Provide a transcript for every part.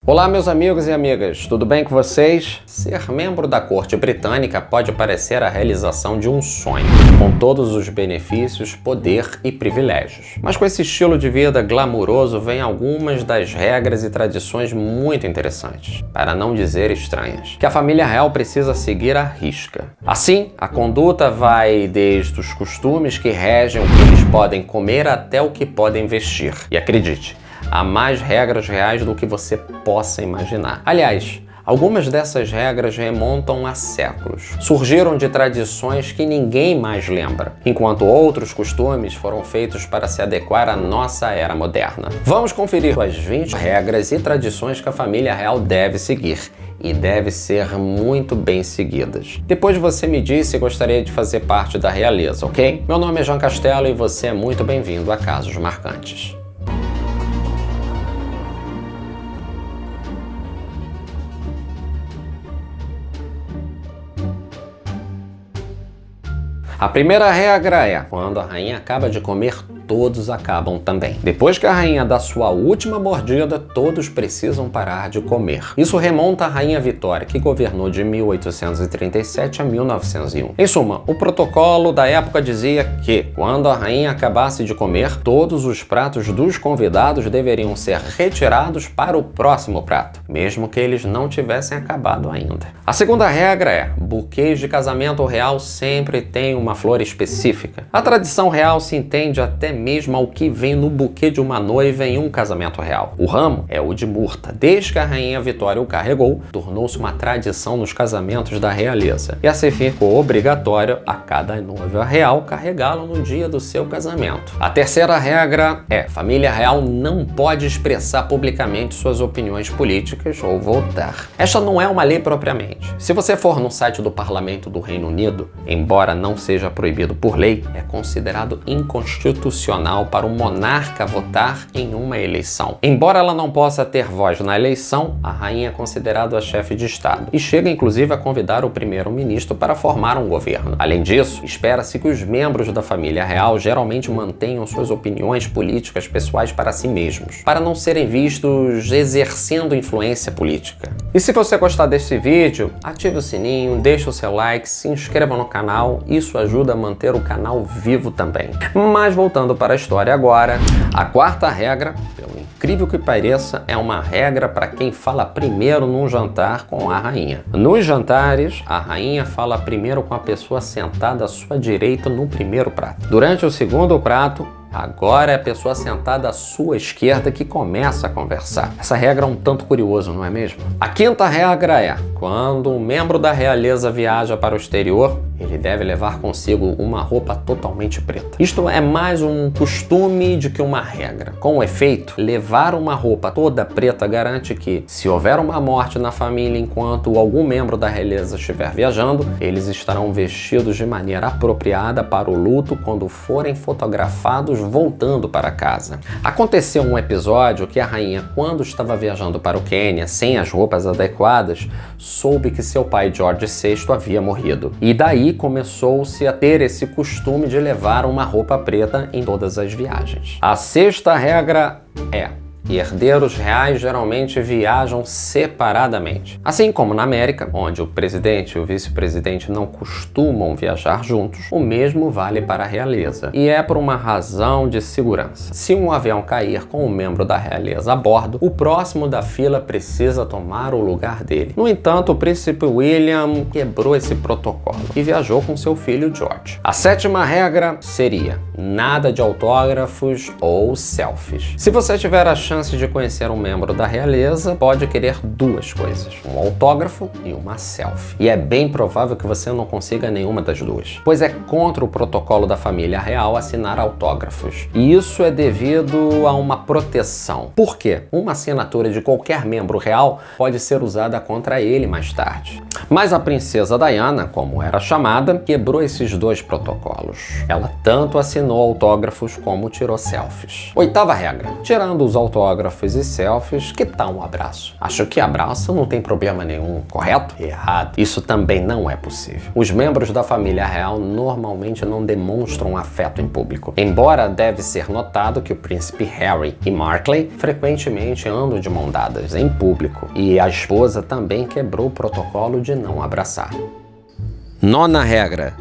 Olá, meus amigos e amigas, tudo bem com vocês? Ser membro da corte britânica pode parecer a realização de um sonho, com todos os benefícios, poder e privilégios. Mas com esse estilo de vida glamuroso vem algumas das regras e tradições muito interessantes, para não dizer estranhas, que a família real precisa seguir à risca. Assim, a conduta vai desde os costumes que regem o que eles podem comer até o que podem vestir. E acredite, há mais regras reais do que você possa imaginar. Aliás, algumas dessas regras remontam a séculos. Surgiram de tradições que ninguém mais lembra, enquanto outros costumes foram feitos para se adequar à nossa era moderna. Vamos conferir as 20 regras e tradições que a família real deve seguir. E deve ser muito bem seguidas. Depois você me diz se gostaria de fazer parte da realeza, ok? Meu nome é Jean Castelo e você é muito bem-vindo a Casos Marcantes. A primeira regra é: quando a rainha acaba de comer, todos acabam também. Depois que a rainha dá sua última mordida, todos precisam parar de comer. Isso remonta à Rainha Vitória, que governou de 1837 a 1901. Em suma, o protocolo da época dizia que, quando a rainha acabasse de comer, todos os pratos dos convidados deveriam ser retirados para o próximo prato, mesmo que eles não tivessem acabado ainda. A segunda regra é: buquês de casamento real sempre tem uma flor específica. A tradição real se entende até mesmo ao que vem no buquê de uma noiva em um casamento real. O ramo é o de murta. Desde que a Rainha Vitória o carregou, tornou-se uma tradição nos casamentos da realeza. E assim ficou obrigatório a cada noiva real carregá-lo no dia do seu casamento. A terceira regra é: família real não pode expressar publicamente suas opiniões políticas ou votar. Esta não é uma lei propriamente. Se você for no site do Parlamento do Reino Unido, embora não seja proibido por lei, é considerado inconstitucional para o monarca votar em uma eleição. Embora ela não possa ter voz na eleição, a rainha é considerada a chefe de Estado e chega inclusive a convidar o primeiro-ministro para formar um governo. Além disso, espera-se que os membros da família real geralmente mantenham suas opiniões políticas pessoais para si mesmos, para não serem vistos exercendo influência política. E se você gostar desse vídeo, ative o sininho, deixe o seu like, se inscreva no canal, isso ajuda a manter o canal vivo também. Mas voltando para a história agora, a quarta regra, pelo incrível que pareça, é uma regra para quem fala primeiro num jantar com a rainha. Nos jantares, a rainha fala primeiro com a pessoa sentada à sua direita no primeiro prato. Durante o segundo prato, agora é a pessoa sentada à sua esquerda que começa a conversar. Essa regra é um tanto curiosa, não é mesmo? A quinta regra é: quando um membro da realeza viaja para o exterior, ele deve levar consigo uma roupa totalmente preta. Isto é mais um costume do que uma regra. Com efeito, levar uma roupa toda preta garante que, se houver uma morte na família enquanto algum membro da realeza estiver viajando, eles estarão vestidos de maneira apropriada para o luto quando forem fotografados voltando para casa. Aconteceu um episódio que a rainha, quando estava viajando para o Quênia sem as roupas adequadas, soube que seu pai George VI havia morrido. E daí começou-se a ter esse costume de levar uma roupa preta em todas as viagens. A sexta regra é: herdeiros reais geralmente viajam separadamente. Assim como na América, onde o presidente e o vice-presidente não costumam viajar juntos, o mesmo vale para a realeza. E é por uma razão de segurança. Se um avião cair com um membro da realeza a bordo, o próximo da fila precisa tomar o lugar dele. No entanto, o príncipe William quebrou esse protocolo e viajou com seu filho George. A sétima regra seria: nada de autógrafos ou selfies. Se você tiver a chance de conhecer um membro da realeza, pode querer duas coisas: um autógrafo e uma selfie. E é bem provável que você não consiga nenhuma das duas, pois é contra o protocolo da família real assinar autógrafos. E isso é devido a uma proteção. Por quê? Uma assinatura de qualquer membro real pode ser usada contra ele mais tarde. Mas a princesa Diana, como era chamada, quebrou esses dois protocolos. Ela tanto assinou autógrafos como tirou selfies. Oitava regra: tirando os autógrafos autógrafos e selfies, que tal um abraço? Acho que abraço não tem problema nenhum, correto? Errado. Isso também não é possível. Os membros da família real normalmente não demonstram afeto em público. Embora deve ser notado que o príncipe Harry e Markle frequentemente andam de mão dadas em público, e a esposa também quebrou o protocolo de não abraçar. Nona regra: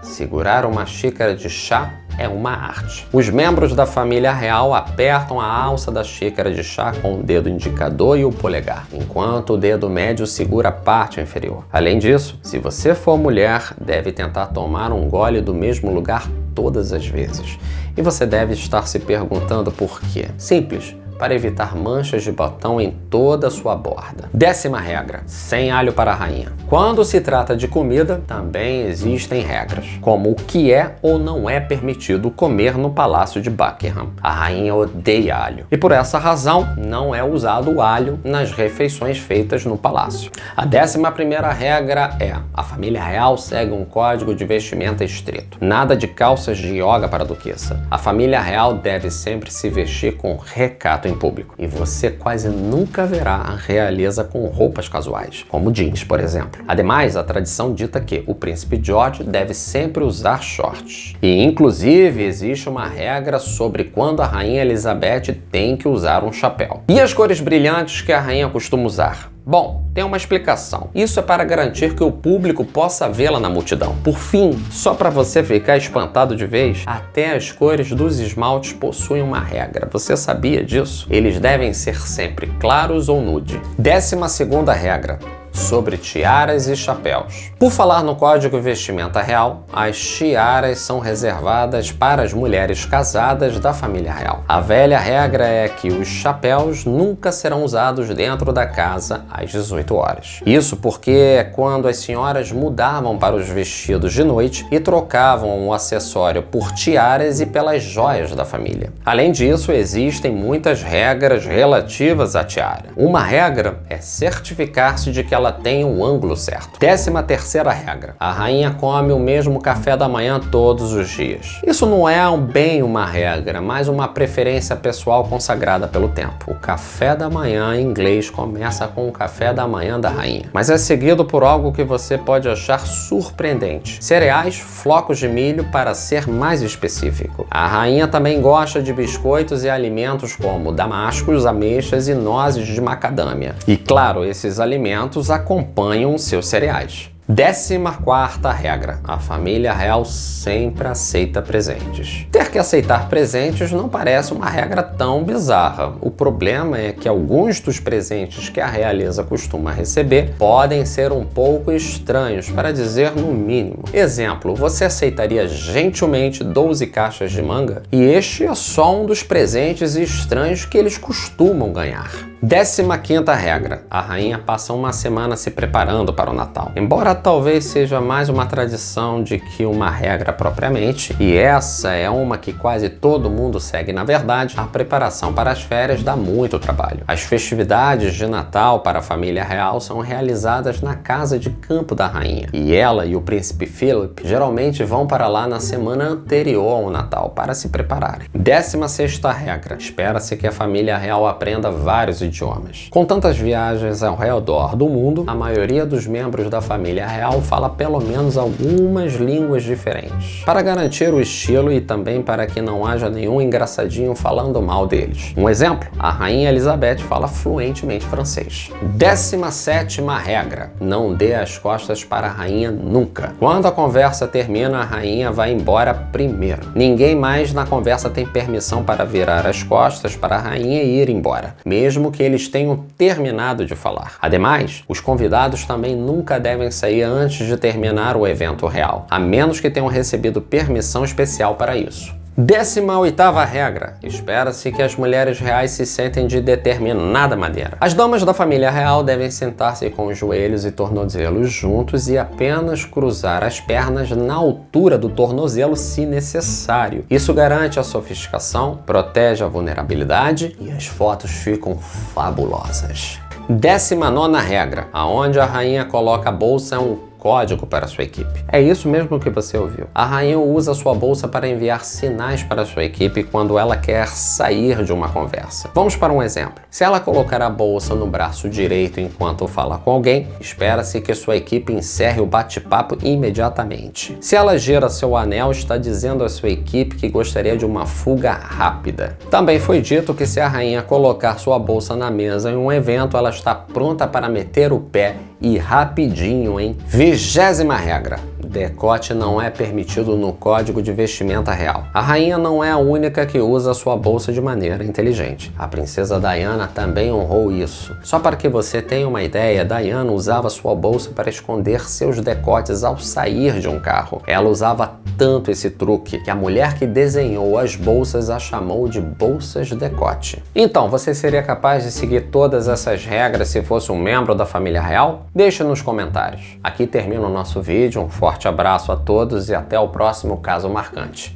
segurar uma xícara de chá é uma arte. Os membros da família real apertam a alça da xícara de chá com o dedo indicador e o polegar, enquanto o dedo médio segura a parte inferior. Além disso, se você for mulher, deve tentar tomar um gole do mesmo lugar todas as vezes. E você deve estar se perguntando por quê. Simples. Para evitar manchas de batom em toda a sua borda. 10ª regra: sem alho para a rainha. Quando se trata de comida, também existem regras, como o que é ou não é permitido comer no Palácio de Buckingham. A rainha odeia alho, e por essa razão não é usado alho nas refeições feitas no palácio. A 11ª regra é: a família real segue um código de vestimenta estrito. Nada de calças de yoga para a duquesa. A família real deve sempre se vestir com recato em público, e você quase nunca verá a realeza com roupas casuais, como jeans, por exemplo. Ademais, a tradição dita que o príncipe George deve sempre usar shorts. E, inclusive, existe uma regra sobre quando a rainha Elizabeth tem que usar um chapéu. E as cores brilhantes que a rainha costuma usar? Bom, tem uma explicação. Isso é para garantir que o público possa vê-la na multidão. Por fim, só para você ficar espantado de vez, até as cores dos esmaltes possuem uma regra. Você sabia disso? Eles devem ser sempre claros ou nude. 12ª regra: sobre tiaras e chapéus. Por falar no Código Vestimenta Real, as tiaras são reservadas para as mulheres casadas da família real. A velha regra é que os chapéus nunca serão usados dentro da casa às 18 horas. Isso porque é quando as senhoras mudavam para os vestidos de noite e trocavam o acessório por tiaras e pelas joias da família. Além disso, existem muitas regras relativas à tiara. Uma regra é certificar-se de que ela tem o ângulo certo. 13ª regra: a rainha come o mesmo café da manhã todos os dias. Isso não é bem uma regra, mas uma preferência pessoal consagrada pelo tempo. O café da manhã em inglês começa com o café da manhã da rainha, mas é seguido por algo que você pode achar surpreendente: cereais, flocos de milho, para ser mais específico. A rainha também gosta de biscoitos e alimentos como damascos, ameixas e nozes de macadâmia. E claro, esses alimentos acompanham seus cereais. 14ª regra: a família real sempre aceita presentes. Ter que aceitar presentes não parece uma regra tão bizarra. O problema é que alguns dos presentes que a realeza costuma receber podem ser um pouco estranhos, para dizer no mínimo. Exemplo: você aceitaria gentilmente 12 caixas de manga? E este é só um dos presentes estranhos que eles costumam ganhar. 15ª regra: a rainha passa uma semana se preparando para o Natal. Embora talvez seja mais uma tradição de que uma regra propriamente, e essa é uma que quase todo mundo segue na verdade, a preparação para as férias dá muito trabalho. As festividades de Natal para a família real são realizadas na casa de campo da rainha, e ela e o príncipe Philip geralmente vão para lá na semana anterior ao Natal para se prepararem. 16ª regra: espera-se que a família real aprenda vários idiomas. Com tantas viagens ao redor do mundo, a maioria dos membros da família real fala pelo menos algumas línguas diferentes, para garantir o estilo e também para que não haja nenhum engraçadinho falando mal deles. Um exemplo: a rainha Elizabeth fala fluentemente francês. 17ª regra: não dê as costas para a rainha nunca. Quando a conversa termina, a rainha vai embora primeiro. Ninguém mais na conversa tem permissão para virar as costas para a rainha e ir embora, mesmo que eles tenham terminado de falar. Ademais, os convidados também nunca devem sair antes de terminar o evento real, a menos que tenham recebido permissão especial para isso. 18ª regra: espera-se que as mulheres reais se sentem de determinada maneira. As damas da família real devem sentar-se com os joelhos e tornozelos juntos e apenas cruzar as pernas na altura do tornozelo se necessário. Isso garante a sofisticação, protege a vulnerabilidade e as fotos ficam fabulosas. 19ª regra: aonde a rainha coloca a bolsa é um código para sua equipe. É isso mesmo que você ouviu. A rainha usa sua bolsa para enviar sinais para sua equipe quando ela quer sair de uma conversa. Vamos para um exemplo. Se ela colocar a bolsa no braço direito enquanto fala com alguém, espera-se que sua equipe encerre o bate-papo imediatamente. Se ela gira seu anel, está dizendo à sua equipe que gostaria de uma fuga rápida. Também foi dito que se a rainha colocar sua bolsa na mesa em um evento, ela está pronta para meter o pé e rapidinho, hein? 20ª regra. Decote não é permitido no Código de Vestimenta Real. A rainha não é a única que usa sua bolsa de maneira inteligente. A princesa Diana também honrou isso. Só para que você tenha uma ideia, Diana usava sua bolsa para esconder seus decotes ao sair de um carro. Ela usava tanto esse truque que a mulher que desenhou as bolsas a chamou de bolsas decote. Então, você seria capaz de seguir todas essas regras se fosse um membro da família real? Deixe nos comentários. Aqui termina o nosso vídeo. Um forte abraço a todos e até o próximo caso marcante.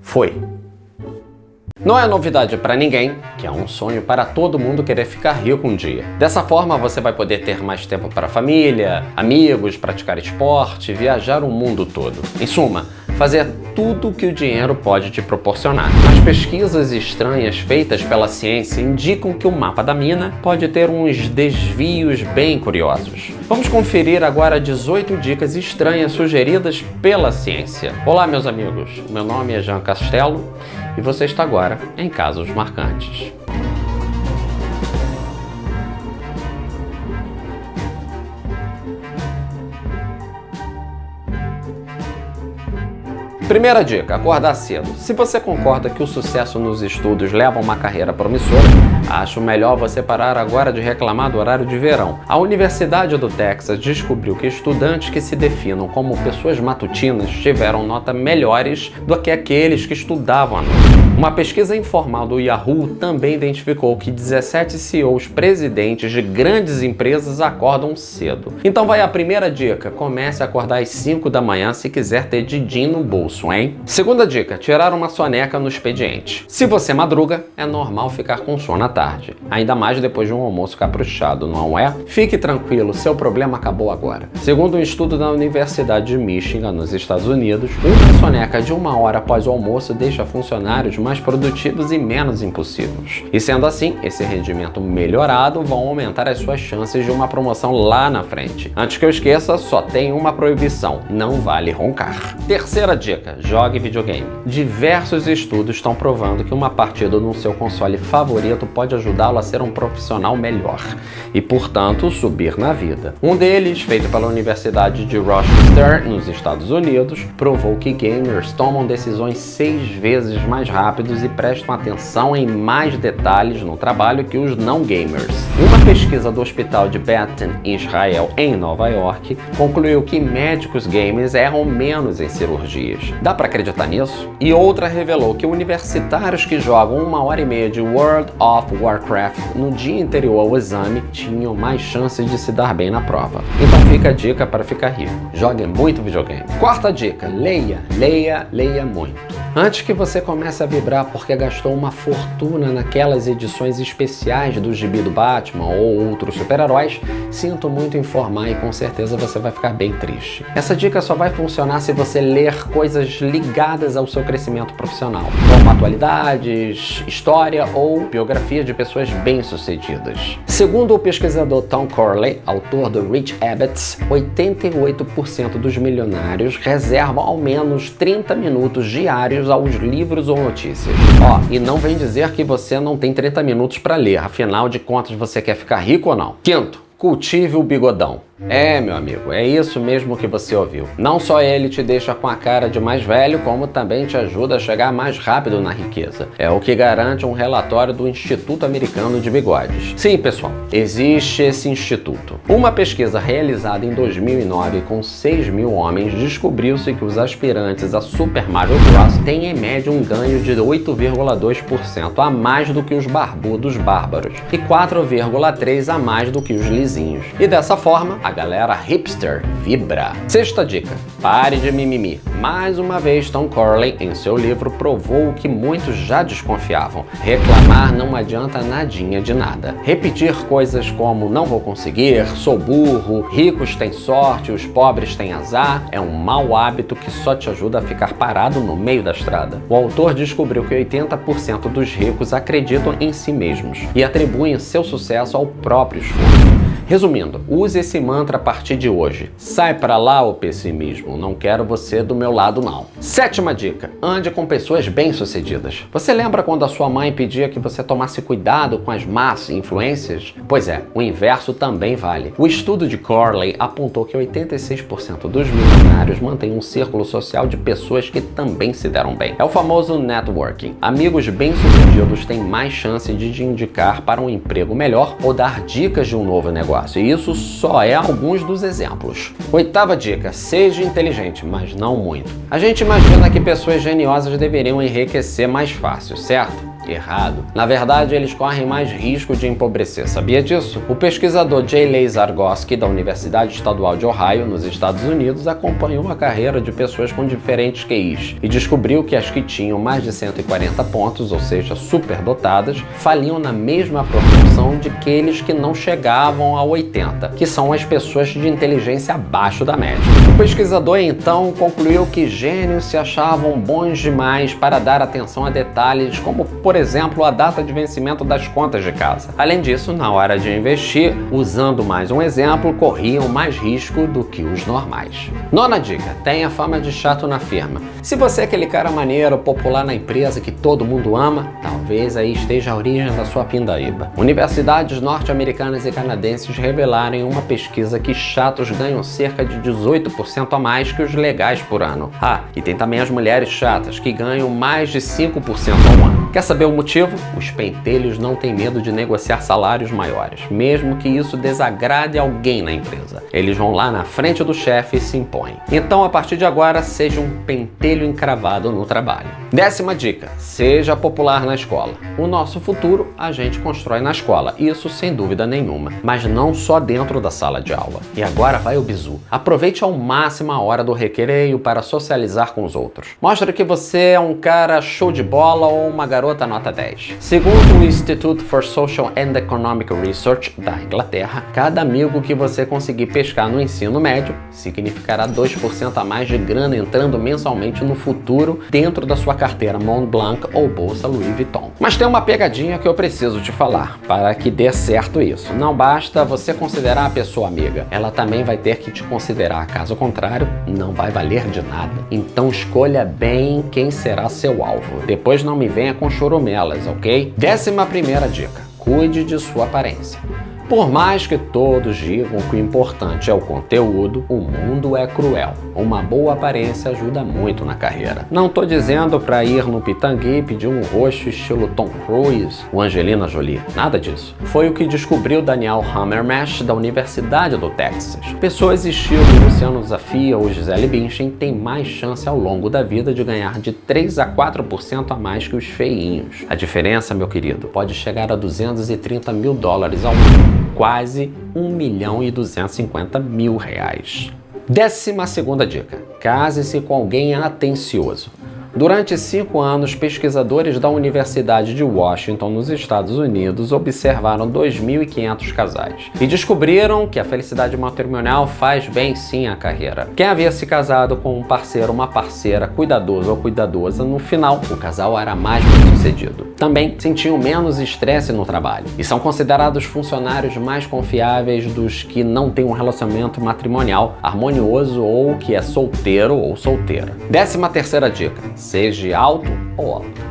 Fui! Não é novidade para ninguém que é um sonho para todo mundo querer ficar rico um dia. Dessa forma, você vai poder ter mais tempo para a família, amigos, praticar esporte, viajar o mundo todo. Em suma, fazer tudo o que o dinheiro pode te proporcionar. As pesquisas estranhas feitas pela ciência indicam que o mapa da mina pode ter uns desvios bem curiosos. Vamos conferir agora 18 dicas estranhas sugeridas pela ciência. Olá, meus amigos. Meu nome é Jean Castelo e você está agora em Casos Marcantes. Primeira dica, acordar cedo. Se você concorda que o sucesso nos estudos leva a uma carreira promissora, acho melhor você parar agora de reclamar do horário de verão. A Universidade do Texas descobriu que estudantes que se definam como pessoas matutinas tiveram notas melhores do que aqueles que estudavam à noite. Uma pesquisa informal do Yahoo também identificou que 17 CEOs presidentes de grandes empresas acordam cedo. Então vai a primeira dica, comece a acordar às 5 da manhã se quiser ter din-din no bolso, hein? Segunda dica, tirar uma soneca no expediente. Se você madruga, é normal ficar com sono à tarde, ainda mais depois de um almoço caprichado, não é? Fique tranquilo, seu problema acabou agora. Segundo um estudo da Universidade de Michigan, nos Estados Unidos, uma soneca de 1 hora após o almoço deixa funcionários mais produtivos e menos impulsivos. E sendo assim, esse rendimento melhorado vão aumentar as suas chances de uma promoção lá na frente. Antes que eu esqueça, só tem uma proibição: não vale roncar. Terceira dica, jogue videogame. Diversos estudos estão provando que uma partida no seu console favorito pode ajudá-lo a ser um profissional melhor e, portanto, subir na vida. Um deles, feito pela Universidade de Rochester, nos Estados Unidos, provou que gamers tomam decisões 6 vezes mais rápidos e prestam atenção em mais detalhes no trabalho que os não gamers. Uma pesquisa do Hospital de Bethel, em Israel, em Nova York, concluiu que médicos gamers erram menos em cirurgias. Dá pra acreditar nisso? E outra revelou que universitários que jogam 1h30 de World of Warcraft no dia anterior ao exame tinham mais chances de se dar bem na prova. Então fica a dica para ficar rico: jogue muito videogame. Quarta dica, leia muito. Antes que você comece a vibrar porque gastou uma fortuna naquelas edições especiais do gibi do Batman ou outros super-heróis, sinto muito informar e com certeza você vai ficar bem triste. Essa dica só vai funcionar se você ler coisas ligadas ao seu crescimento profissional, como atualidades, história ou biografia de pessoas bem-sucedidas. Segundo o pesquisador Tom Corley, autor do Rich Habits, 88% dos milionários reservam ao menos 30 minutos diários aos livros ou notícias. E não vem dizer que você não tem 30 minutos para ler, afinal de contas você quer ficar rico ou não? Quinto, cultive o bigodão. Meu amigo, é isso mesmo que você ouviu. Não só ele te deixa com a cara de mais velho, como também te ajuda a chegar mais rápido na riqueza. É o que garante um relatório do Instituto Americano de Bigodes. Sim, pessoal, existe esse instituto. Uma pesquisa realizada em 2009 com 6.000 homens descobriu-se que os aspirantes a Super Mario Bros. Têm em média um ganho de 8,2% a mais do que os barbudos bárbaros e 4,3% a mais do que os lisinhos. E dessa forma, a galera hipster vibra. Sexta dica: pare de mimimi. Mais uma vez, Tom Corley, em seu livro, provou o que muitos já desconfiavam. Reclamar não adianta nadinha de nada. Repetir coisas como não vou conseguir, sou burro, ricos têm sorte, os pobres têm azar, é um mau hábito que só te ajuda a ficar parado no meio da estrada. O autor descobriu que 80% dos ricos acreditam em si mesmos e atribuem seu sucesso ao próprio esforço. Resumindo, use esse mantra a partir de hoje. Sai pra lá, o pessimismo. Não quero você do meu lado, não. Sétima dica: ande com pessoas bem-sucedidas. Você lembra quando a sua mãe pedia que você tomasse cuidado com as más influências? Pois é, o inverso também vale. O estudo de Corley apontou que 86% dos milionários mantêm um círculo social de pessoas que também se deram bem. É o famoso networking. Amigos bem-sucedidos têm mais chance de te indicar para um emprego melhor ou dar dicas de um novo negócio. E isso só é alguns dos exemplos. Oitava dica: seja inteligente, mas não muito. A gente imagina que pessoas geniosas deveriam enriquecer mais fácil, certo? Errado. Na verdade, eles correm mais risco de empobrecer. Sabia disso? O pesquisador J. Leigh Zargosky, da Universidade Estadual de Ohio, nos Estados Unidos, acompanhou a carreira de pessoas com diferentes QIs e descobriu que as que tinham mais de 140 pontos, ou seja, superdotadas, faliam na mesma proporção de aqueles que não chegavam a 80, que são as pessoas de inteligência abaixo da média. O pesquisador então concluiu que gênios se achavam bons demais para dar atenção a detalhes como, por exemplo, a data de vencimento das contas de casa. Além disso, na hora de investir, usando mais um exemplo, corriam mais risco do que os normais. Nona dica: tenha fama de chato na firma. Se você é aquele cara maneiro, popular na empresa que todo mundo ama, talvez aí esteja a origem da sua pindaíba. Universidades norte-americanas e canadenses revelaram em uma pesquisa que chatos ganham cerca de 18% a mais que os legais por ano. Ah, e tem também as mulheres chatas, que ganham mais de 5% ao ano. Quer saber o motivo? Os pentelhos não têm medo de negociar salários maiores, mesmo que isso desagrade alguém na empresa. Eles vão lá na frente do chefe e se impõem. Então, a partir de agora, seja um pentelho encravado no trabalho. Décima dica: seja popular na escola. O nosso futuro a gente constrói na escola, isso sem dúvida nenhuma, mas não só dentro da sala de aula. E agora vai o bizu. Aproveite ao máximo a hora do recreio para socializar com os outros. Mostre que você é um cara show de bola ou uma garota nota 10. Segundo o Institute for Social and Economic Research da Inglaterra, cada amigo que você conseguir pescar no ensino médio significará 2% a mais de grana entrando mensalmente no futuro dentro da sua carteira Mont Blanc ou bolsa Louis Vuitton. Mas tem uma pegadinha que eu preciso te falar para que dê certo isso. Não basta você considerar a pessoa amiga, ela também vai ter que te considerar, caso contrário, não vai valer de nada. Então escolha bem quem será seu alvo. Depois não me venha com chorumelas, ok? 11ª dica: cuide de sua aparência. Por mais que todos digam que o importante é o conteúdo, o mundo é cruel. Uma boa aparência ajuda muito na carreira. Não tô dizendo para ir no Pitangui e pedir um rosto estilo Tom Cruise ou Angelina Jolie. Nada disso. Foi o que descobriu Daniel Hammermesh da Universidade do Texas. Pessoas estilo Luciano Zafia ou Gisele Bündchen têm mais chance ao longo da vida de ganhar de 3 a 4% a mais que os feinhos. A diferença, meu querido, pode chegar a $230 mil ao ano. Quase R$1.250.000. 12ª dica: case-se com alguém atencioso. Durante 5 anos, pesquisadores da Universidade de Washington, nos Estados Unidos, observaram 2.500 casais e descobriram que a felicidade matrimonial faz bem sim à carreira. Quem havia se casado com um parceiro ou uma parceira cuidadoso ou cuidadosa, no final, o casal era mais bem-sucedido. Também sentiam menos estresse no trabalho e são considerados funcionários mais confiáveis dos que não têm um relacionamento matrimonial harmonioso ou que é solteiro ou solteira. 13ª dica: seja alto ou alto.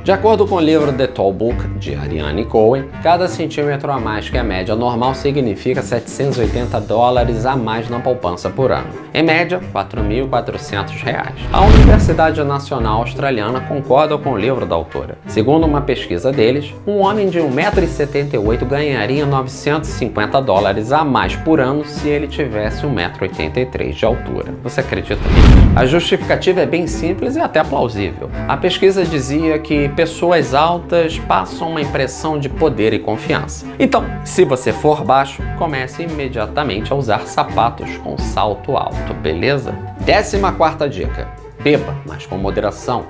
De acordo com o livro The Tall Book, de Ariane Cohen, cada centímetro a mais que a média normal significa $780 a mais na poupança por ano. Em média, R$4.400. A Universidade Nacional Australiana concorda com o livro da autora. Segundo uma pesquisa deles, um homem de 1,78 m ganharia $950 a mais por ano se ele tivesse 1,83 m de altura. Você acredita nisso? A justificativa é bem simples e até plausível. A pesquisa dizia que pessoas altas passam uma impressão de poder e confiança. Então, se você for baixo, comece imediatamente a usar sapatos com salto alto, beleza? 14ª dica: beba, mas com moderação.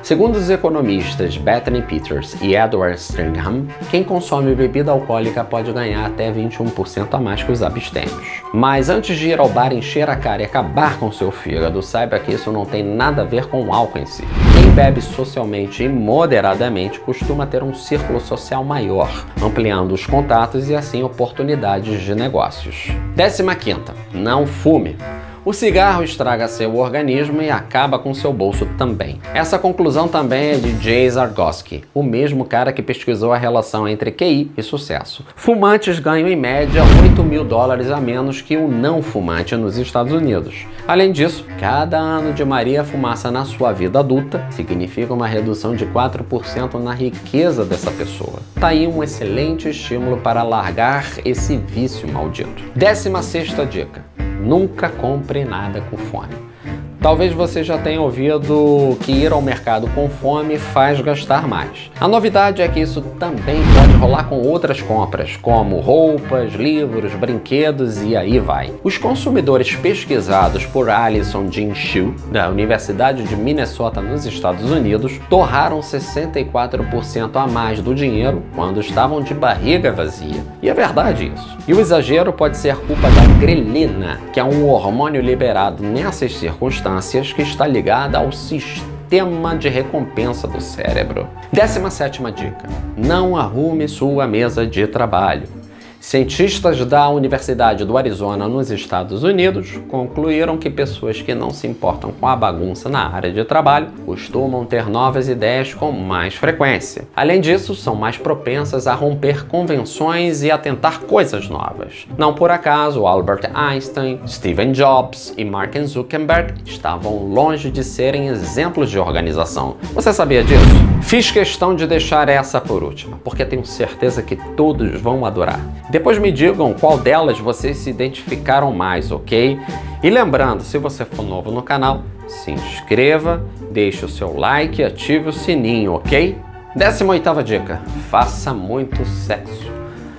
Segundo os economistas Bethany Peters e Edward Stringham, quem consome bebida alcoólica pode ganhar até 21% a mais que os abstêmios. Mas antes de ir ao bar encher a cara e acabar com seu fígado, saiba que isso não tem nada a ver com o álcool em si. Quem bebe socialmente e moderadamente costuma ter um círculo social maior, ampliando os contatos e assim oportunidades de negócios. 15ª, não fume. O cigarro estraga seu organismo e acaba com seu bolso também. Essa conclusão também é de Jay Zargoski, o mesmo cara que pesquisou a relação entre QI e sucesso. Fumantes ganham em média $8.000 a menos que o não fumante nos Estados Unidos. Além disso, cada ano de Maria Fumaça na sua vida adulta significa uma redução de 4% na riqueza dessa pessoa. Tá aí um excelente estímulo para largar esse vício maldito. 16ª dica: nunca compre nada com fome. Talvez você já tenha ouvido que ir ao mercado com fome faz gastar mais. A novidade é que isso também pode rolar com outras compras, como roupas, livros, brinquedos e aí vai. Os consumidores pesquisados por Alison Jean Shu, da Universidade de Minnesota nos Estados Unidos, torraram 64% a mais do dinheiro quando estavam de barriga vazia. E é verdade isso. E o exagero pode ser culpa da grelina, que é um hormônio liberado nessas circunstâncias que está ligada ao sistema de recompensa do cérebro. 17ª dica: não arrume sua mesa de trabalho. Cientistas da Universidade do Arizona, nos Estados Unidos, concluíram que pessoas que não se importam com a bagunça na área de trabalho costumam ter novas ideias com mais frequência. Além disso, são mais propensas a romper convenções e a tentar coisas novas. Não por acaso, Albert Einstein, Steve Jobs e Mark Zuckerberg estavam longe de serem exemplos de organização. Você sabia disso? Fiz questão de deixar essa por última, porque tenho certeza que todos vão adorar. Depois me digam qual delas vocês se identificaram mais, ok? E lembrando, se você for novo no canal, se inscreva, deixe o seu like e ative o sininho, ok? 18ª dica: faça muito sexo.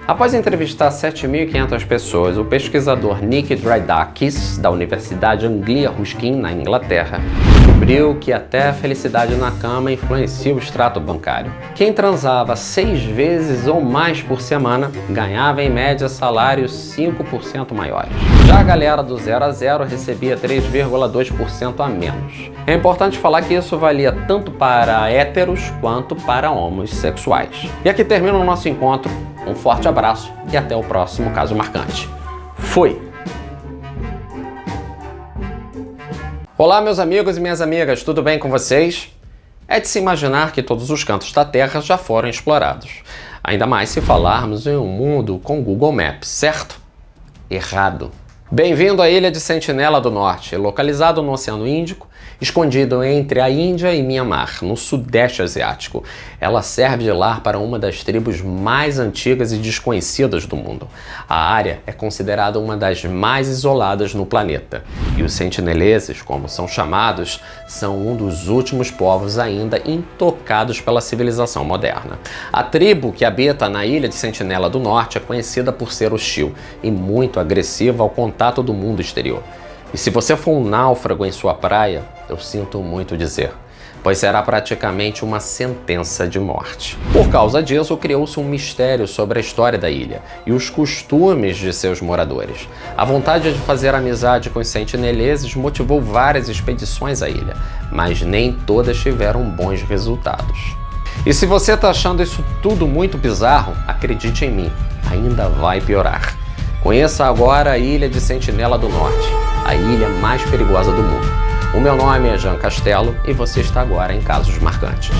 Após entrevistar 7.500 pessoas, o pesquisador Nick Dridakis, da Universidade Anglia Ruskin, na Inglaterra, descobriu que até a felicidade na cama influencia o extrato bancário. Quem transava 6 vezes ou mais por semana ganhava em média salários 5% maiores. Já a galera do 0 a 0 recebia 3,2% a menos. É importante falar que isso valia tanto para héteros quanto para homossexuais. E aqui termina o nosso encontro. Um forte abraço e até o próximo caso marcante. Fui! Olá, meus amigos e minhas amigas, tudo bem com vocês? É de se imaginar que todos os cantos da Terra já foram explorados. Ainda mais se falarmos em um mundo com Google Maps, certo? Errado. Bem-vindo à ilha de Sentinela do Norte, localizado no Oceano Índico, escondido entre a Índia e Mianmar, no Sudeste Asiático. Ela serve de lar para uma das tribos mais antigas e desconhecidas do mundo. A área é considerada uma das mais isoladas no planeta. E os sentineleses, como são chamados, são um dos últimos povos ainda intocados pela civilização moderna. A tribo que habita na ilha de Sentinela do Norte é conhecida por ser hostil e muito agressiva ao contato do mundo exterior. E se você for um náufrago em sua praia, eu sinto muito dizer, pois será praticamente uma sentença de morte. Por causa disso, criou-se um mistério sobre a história da ilha e os costumes de seus moradores. A vontade de fazer amizade com os sentineleses motivou várias expedições à ilha, mas nem todas tiveram bons resultados. E se você está achando isso tudo muito bizarro, acredite em mim, ainda vai piorar. Conheça agora a ilha de Sentinela do Norte, a ilha mais perigosa do mundo. O meu nome é Jean Castelo e você está agora em Casos Marcantes.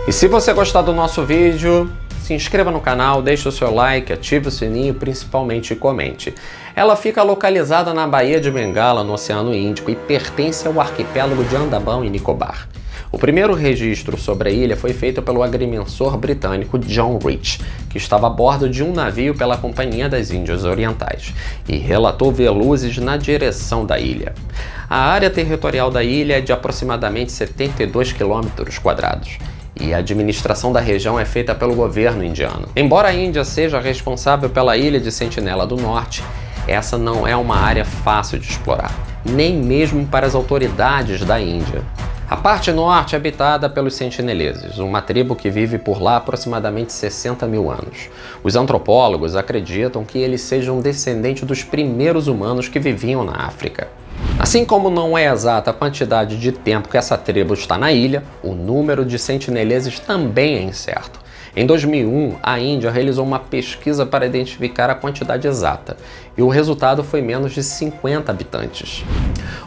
E se você gostar do nosso vídeo, se inscreva no canal, deixe o seu like, ative o sininho e principalmente comente. Ela fica localizada na Baía de Bengala, no Oceano Índico, e pertence ao arquipélago de Andamão e Nicobar. O primeiro registro sobre a ilha foi feito pelo agrimensor britânico John Rich, que estava a bordo de um navio pela Companhia das Índias Orientais, e relatou ver luzes na direção da ilha. A área territorial da ilha é de aproximadamente 72 km², e a administração da região é feita pelo governo indiano. Embora a Índia seja responsável pela ilha de Sentinela do Norte, essa não é uma área fácil de explorar, nem mesmo para as autoridades da Índia. A parte norte é habitada pelos sentineleses, uma tribo que vive por lá há aproximadamente 60 mil anos. Os antropólogos acreditam que eles sejam descendentes dos primeiros humanos que viviam na África. Assim como não é exata a quantidade de tempo que essa tribo está na ilha, o número de sentineleses também é incerto. Em 2001, a Índia realizou uma pesquisa para identificar a quantidade exata, e o resultado foi menos de 50 habitantes.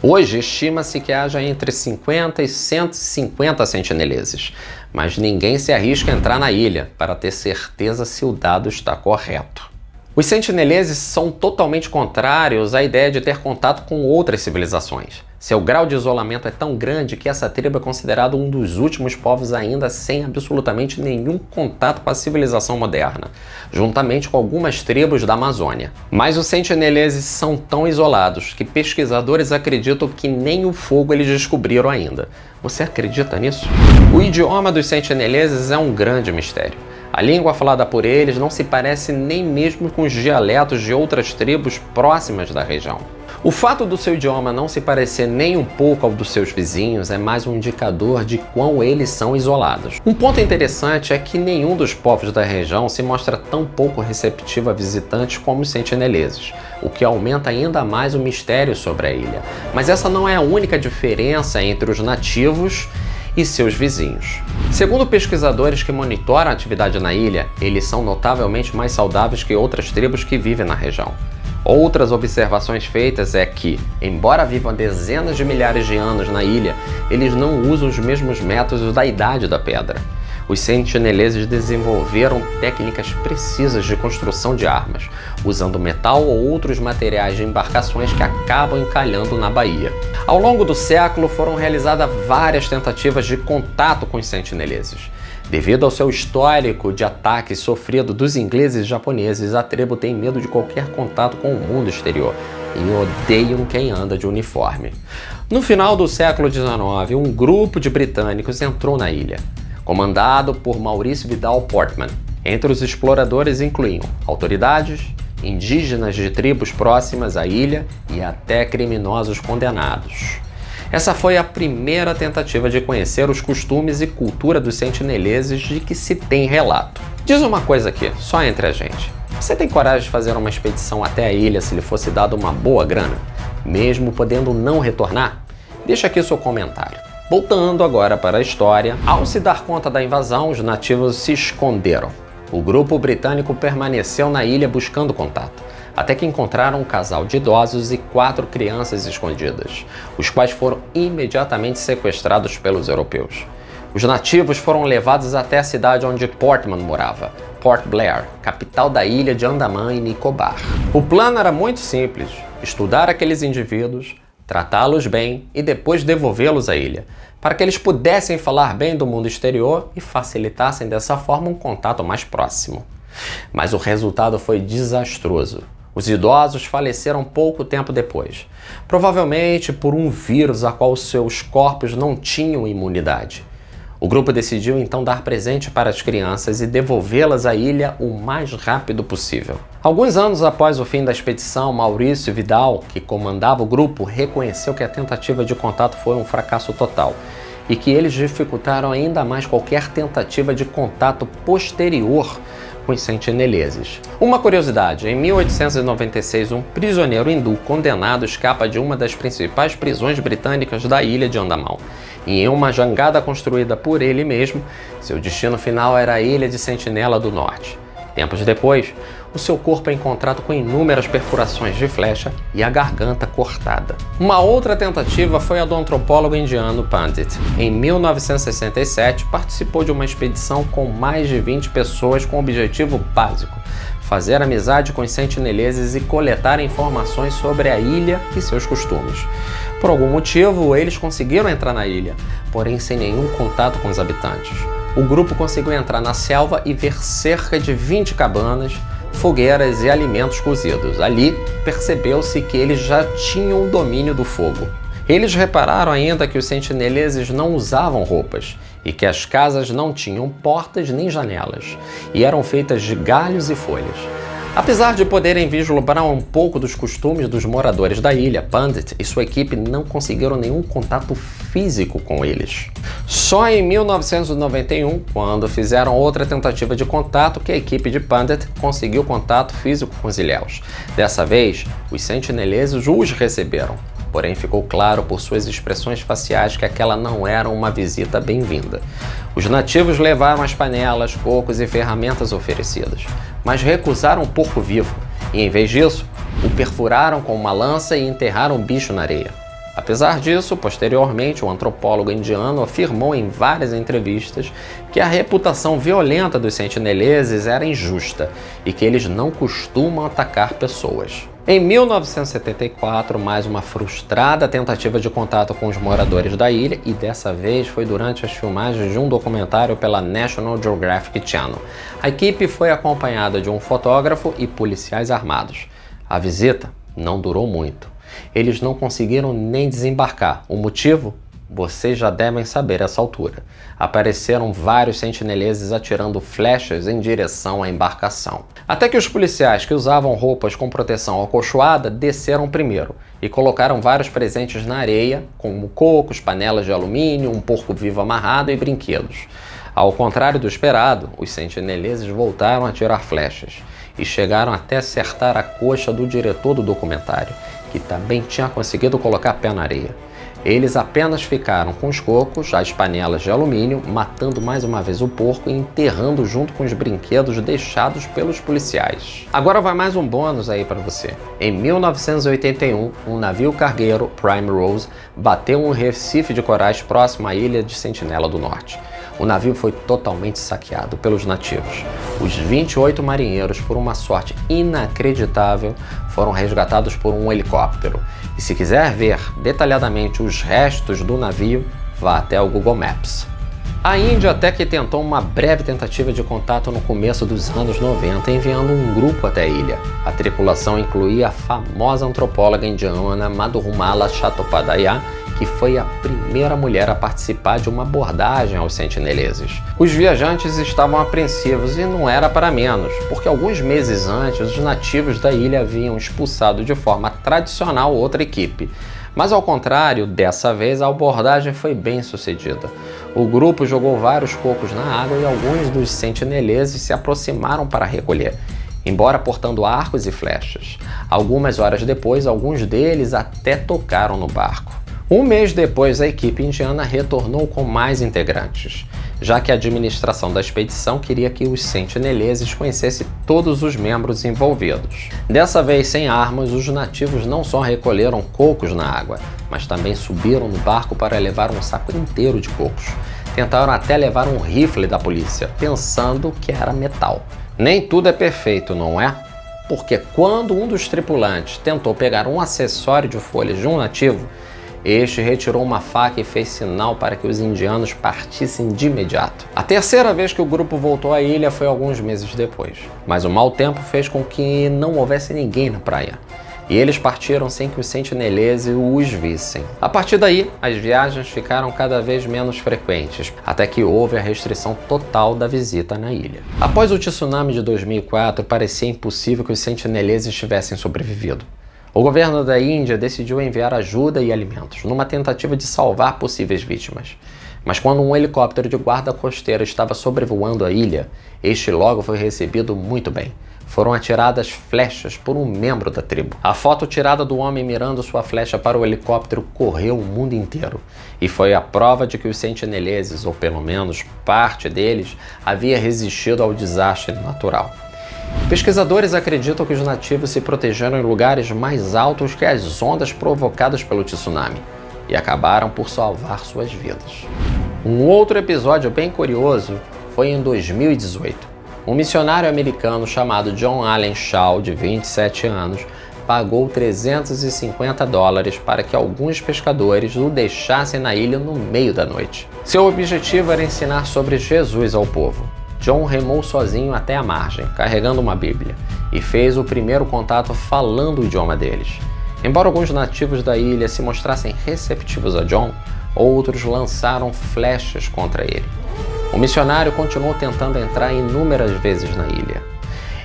Hoje, estima-se que haja entre 50 e 150 sentineleses, mas ninguém se arrisca a entrar na ilha para ter certeza se o dado está correto. Os sentineleses são totalmente contrários à ideia de ter contato com outras civilizações. Seu grau de isolamento é tão grande que essa tribo é considerado um dos últimos povos ainda sem absolutamente nenhum contato com a civilização moderna, juntamente com algumas tribos da Amazônia. Mas os sentineleses são tão isolados que pesquisadores acreditam que nem o fogo eles descobriram ainda. Você acredita nisso? O idioma dos sentineleses é um grande mistério. A língua falada por eles não se parece nem mesmo com os dialetos de outras tribos próximas da região. O fato do seu idioma não se parecer nem um pouco ao dos seus vizinhos é mais um indicador de quão eles são isolados. Um ponto interessante é que nenhum dos povos da região se mostra tão pouco receptivo a visitantes como os sentineleses, o que aumenta ainda mais o mistério sobre a ilha. Mas essa não é a única diferença entre os nativos e seus vizinhos. Segundo pesquisadores que monitoram a atividade na ilha, eles são notavelmente mais saudáveis que outras tribos que vivem na região. Outras observações feitas é que, embora vivam dezenas de milhares de anos na ilha, eles não usam os mesmos métodos da Idade da Pedra. Os sentineleses desenvolveram técnicas precisas de construção de armas, usando metal ou outros materiais de embarcações que acabam encalhando na baía. Ao longo do século foram realizadas várias tentativas de contato com os sentineleses. Devido ao seu histórico de ataques sofrido dos ingleses e japoneses, a tribo tem medo de qualquer contato com o mundo exterior e odeiam quem anda de uniforme. No final do século XIX, um grupo de britânicos entrou na ilha, comandado por Maurice Vidal Portman. Entre os exploradores incluíam autoridades, indígenas de tribos próximas à ilha e até criminosos condenados. Essa foi a primeira tentativa de conhecer os costumes e cultura dos sentineleses de que se tem relato. Diz uma coisa aqui, só entre a gente. Você tem coragem de fazer uma expedição até a ilha se lhe fosse dado uma boa grana, mesmo podendo não retornar? Deixa aqui seu comentário. Voltando agora para a história, ao se dar conta da invasão, os nativos se esconderam. O grupo britânico permaneceu na ilha buscando contato, até que encontraram um casal de idosos e 4 crianças escondidas, os quais foram imediatamente sequestrados pelos europeus. Os nativos foram levados até a cidade onde Portman morava, Port Blair, capital da ilha de Andaman e Nicobar. O plano era muito simples: estudar aqueles indivíduos, tratá-los bem e depois devolvê-los à ilha, para que eles pudessem falar bem do mundo exterior e facilitassem dessa forma um contato mais próximo. Mas o resultado foi desastroso. Os idosos faleceram pouco tempo depois, provavelmente por um vírus a qual seus corpos não tinham imunidade. O grupo decidiu então dar presente para as crianças e devolvê-las à ilha o mais rápido possível. Alguns anos após o fim da expedição, Maurício Vidal, que comandava o grupo, reconheceu que a tentativa de contato foi um fracasso total e que eles dificultaram ainda mais qualquer tentativa de contato posterior com os sentineleses. Uma curiosidade: em 1896, um prisioneiro hindu condenado escapa de uma das principais prisões britânicas da ilha de Andaman. E em uma jangada construída por ele mesmo, seu destino final era a ilha de Sentinela do Norte. Tempos depois, o seu corpo é encontrado com inúmeras perfurações de flecha e a garganta cortada. Uma outra tentativa foi a do antropólogo indiano Pandit. Em 1967, participou de uma expedição com mais de 20 pessoas com o objetivo básico: fazer amizade com os sentineleses e coletar informações sobre a ilha e seus costumes. Por algum motivo, eles conseguiram entrar na ilha, porém sem nenhum contato com os habitantes. O grupo conseguiu entrar na selva e ver cerca de 20 cabanas, fogueiras e alimentos cozidos. Ali, percebeu-se que eles já tinham o domínio do fogo. Eles repararam ainda que os sentineleses não usavam roupas e que as casas não tinham portas nem janelas e eram feitas de galhos e folhas. Apesar de poderem vislumbrar um pouco dos costumes dos moradores da ilha, Pandit e sua equipe não conseguiram nenhum contato físico com eles. Só em 1991, quando fizeram outra tentativa de contato, que a equipe de Pandit conseguiu contato físico com os ilhéus. Dessa vez, os sentineleses os receberam. Porém, ficou claro por suas expressões faciais que aquela não era uma visita bem-vinda. Os nativos levaram as panelas, cocos e ferramentas oferecidas, mas recusaram o porco vivo e, em vez disso, o perfuraram com uma lança e enterraram o bicho na areia. Apesar disso, posteriormente, o antropólogo indiano afirmou em várias entrevistas que a reputação violenta dos sentineleses era injusta e que eles não costumam atacar pessoas. Em 1974, mais uma frustrada tentativa de contato com os moradores da ilha, e dessa vez foi durante as filmagens de um documentário pela National Geographic Channel. A equipe foi acompanhada de um fotógrafo e policiais armados. A visita não durou muito. Eles não conseguiram nem desembarcar. O motivo? Vocês já devem saber a essa altura. Apareceram vários sentineleses atirando flechas em direção à embarcação. Até que os policiais, que usavam roupas com proteção acolchoada, desceram primeiro e colocaram vários presentes na areia, como cocos, panelas de alumínio, um porco vivo amarrado e brinquedos. Ao contrário do esperado, os sentineleses voltaram a atirar flechas e chegaram até acertar a coxa do diretor do documentário, que também tinha conseguido colocar pé na areia. Eles apenas ficaram com os cocos, as panelas de alumínio, matando mais uma vez o porco e enterrando junto com os brinquedos deixados pelos policiais. Agora vai mais um bônus aí para você. Em 1981, um navio cargueiro, Prime Rose, bateu um recife de corais próximo à ilha de Sentinela do Norte. O navio foi totalmente saqueado pelos nativos. Os 28 marinheiros, por uma sorte inacreditável, foram resgatados por um helicóptero. E se quiser ver detalhadamente os restos do navio, vá até o Google Maps. A Índia até que tentou uma breve tentativa de contato no começo dos anos 90, enviando um grupo até a ilha. A tripulação incluía a famosa antropóloga indiana Madhumala Chattopadhyay, que foi a primeira mulher a participar de uma abordagem aos sentineleses. Os viajantes estavam apreensivos e não era para menos, porque alguns meses antes os nativos da ilha haviam expulsado de forma tradicional outra equipe. Mas ao contrário, dessa vez a abordagem foi bem sucedida. O grupo jogou vários cocos na água e alguns dos sentineleses se aproximaram para recolher, embora portando arcos e flechas. Algumas horas depois, alguns deles até tocaram no barco. Um mês depois, a equipe indiana retornou com mais integrantes, já que a administração da expedição queria que os sentineleses conhecessem todos os membros envolvidos. Dessa vez, sem armas, os nativos não só recolheram cocos na água, mas também subiram no barco para levar um saco inteiro de cocos. Tentaram até levar um rifle da polícia, pensando que era metal. Nem tudo é perfeito, não é? Porque quando um dos tripulantes tentou pegar um acessório de folhas de um nativo, este retirou uma faca e fez sinal para que os indianos partissem de imediato. A terceira vez que o grupo voltou à ilha foi alguns meses depois, mas o mau tempo fez com que não houvesse ninguém na praia, e eles partiram sem que os sentineleses os vissem. A partir daí, as viagens ficaram cada vez menos frequentes, até que houve a restrição total da visita na ilha. Após o tsunami de 2004, parecia impossível que os sentineleses tivessem sobrevivido. O governo da Índia decidiu enviar ajuda e alimentos, numa tentativa de salvar possíveis vítimas. Mas quando um helicóptero de guarda costeira estava sobrevoando a ilha, este logo foi recebido muito bem. Foram atiradas flechas por um membro da tribo. A foto tirada do homem mirando sua flecha para o helicóptero correu o mundo inteiro. E foi a prova de que os sentineleses, ou pelo menos parte deles, havia resistido ao desastre natural. Pesquisadores acreditam que os nativos se protegeram em lugares mais altos que as ondas provocadas pelo tsunami e acabaram por salvar suas vidas. Um outro episódio bem curioso foi em 2018. Um missionário americano chamado John Allen Shaw, de 27 anos, pagou $350 para que alguns pescadores o deixassem na ilha no meio da noite. Seu objetivo era ensinar sobre Jesus ao povo. John remou sozinho até a margem, carregando uma Bíblia, e fez o primeiro contato falando o idioma deles. Embora alguns nativos da ilha se mostrassem receptivos a John, outros lançaram flechas contra ele. O missionário continuou tentando entrar inúmeras vezes na ilha.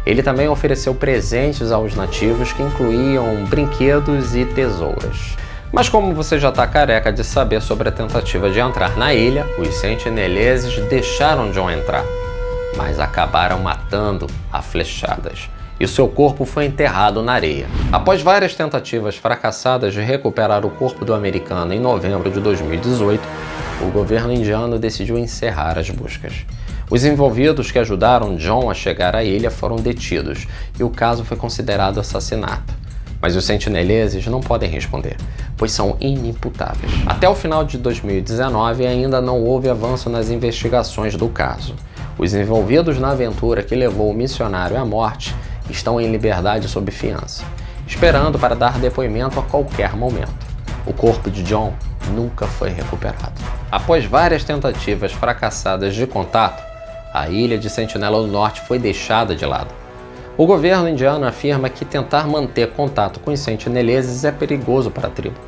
Ele também ofereceu presentes aos nativos que incluíam brinquedos e tesouras. Mas como você já está careca de saber sobre a tentativa de entrar na ilha, os sentineleses deixaram John entrar, mas acabaram matando a flechadas. E seu corpo foi enterrado na areia. Após várias tentativas fracassadas de recuperar o corpo do americano em novembro de 2018, o governo indiano decidiu encerrar as buscas. Os envolvidos que ajudaram John a chegar à ilha foram detidos e o caso foi considerado assassinato. Mas os sentineleses não podem responder, pois são inimputáveis. Até o final de 2019 ainda não houve avanço nas investigações do caso. Os envolvidos na aventura que levou o missionário à morte estão em liberdade sob fiança, esperando para dar depoimento a qualquer momento. O corpo de John nunca foi recuperado. Após várias tentativas fracassadas de contato, a ilha de Sentinela do Norte foi deixada de lado. O governo indiano afirma que tentar manter contato com os sentineleses é perigoso para a tribo,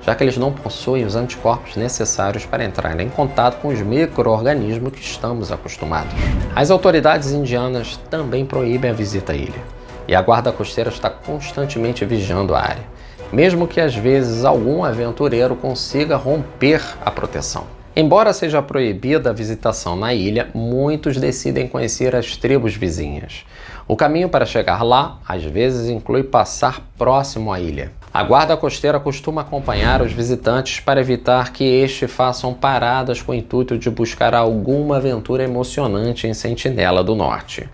já que eles não possuem os anticorpos necessários para entrar em contato com os micro-organismos que estamos acostumados. As autoridades indianas também proíbem a visita à ilha, e a guarda costeira está constantemente vigiando a área, mesmo que às vezes algum aventureiro consiga romper a proteção. Embora seja proibida a visitação na ilha, muitos decidem conhecer as tribos vizinhas. O caminho para chegar lá, às vezes, inclui passar próximo à ilha. A guarda costeira costuma acompanhar os visitantes para evitar que estes façam paradas com o intuito de buscar alguma aventura emocionante em Sentinela do Norte.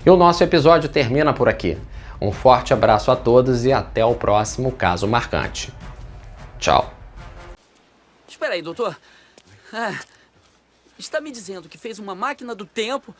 E o nosso episódio termina por aqui. Um forte abraço a todos e até o próximo Caso Marcante. Tchau. Espera aí, doutor. Está me dizendo que fez uma máquina do tempo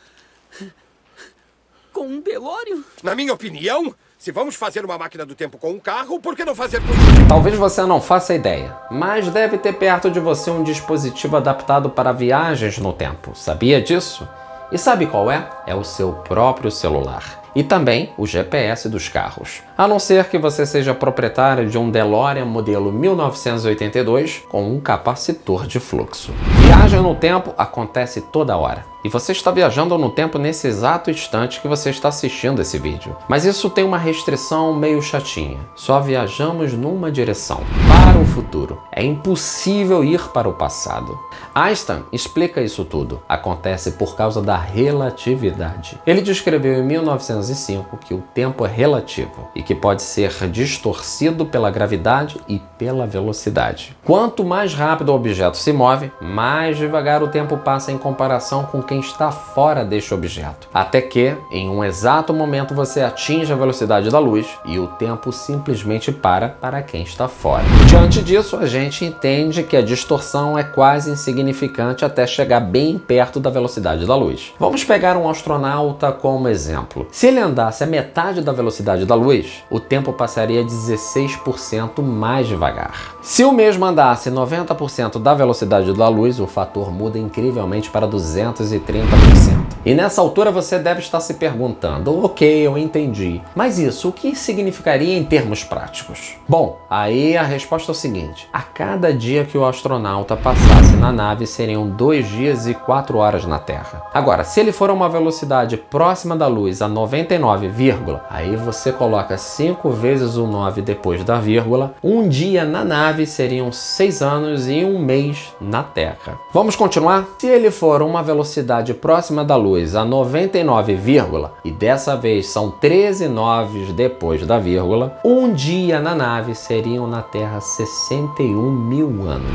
com um DeLorean? Na minha opinião, se vamos fazer uma máquina do tempo com um carro, por que não fazer com isso? Talvez você não faça ideia, mas deve ter perto de você um dispositivo adaptado para viagens no tempo. Sabia disso? E sabe qual é? É o seu próprio celular. E também o GPS dos carros. A não ser que você seja proprietário de um DeLorean modelo 1982 com um capacitor de fluxo. Viagem no tempo acontece toda hora. E você está viajando no tempo nesse exato instante que você está assistindo esse vídeo. Mas isso tem uma restrição meio chatinha. Só viajamos numa direção, para o futuro. É impossível ir para o passado. Einstein explica isso tudo. Acontece por causa da relatividade. Ele descreveu em 1905 que o tempo é relativo e que pode ser distorcido pela gravidade e pela velocidade. Quanto mais rápido o objeto se move, mais devagar o tempo passa em comparação com quem está fora deste objeto. Até que, em um exato momento, você atinge a velocidade da luz e o tempo simplesmente para quem está fora. Diante disso, a gente entende que a distorção é quase insignificante até chegar bem perto da velocidade da luz. Vamos pegar um astronauta como exemplo. Se ele andasse a metade da velocidade da luz, o tempo passaria 16% mais devagar. Se o mesmo andasse 90% da velocidade da luz, o fator muda incrivelmente para 230%. E nessa altura você deve estar se perguntando, ok, eu entendi, mas isso o que significaria em termos práticos? Bom, aí a resposta é o seguinte: a cada dia que o astronauta passasse na nave seriam 2 dias e 4 horas na Terra. Agora, se ele for a uma velocidade próxima da luz a 99, aí você coloca 5 vezes o 9 depois da vírgula, um dia na nave seriam 6 anos e 1 mês na Terra. Vamos continuar? Se ele for a uma velocidade próxima da luz a 99, e dessa vez são 13 noves depois da vírgula, um dia na nave seriam na Terra 61.000 anos.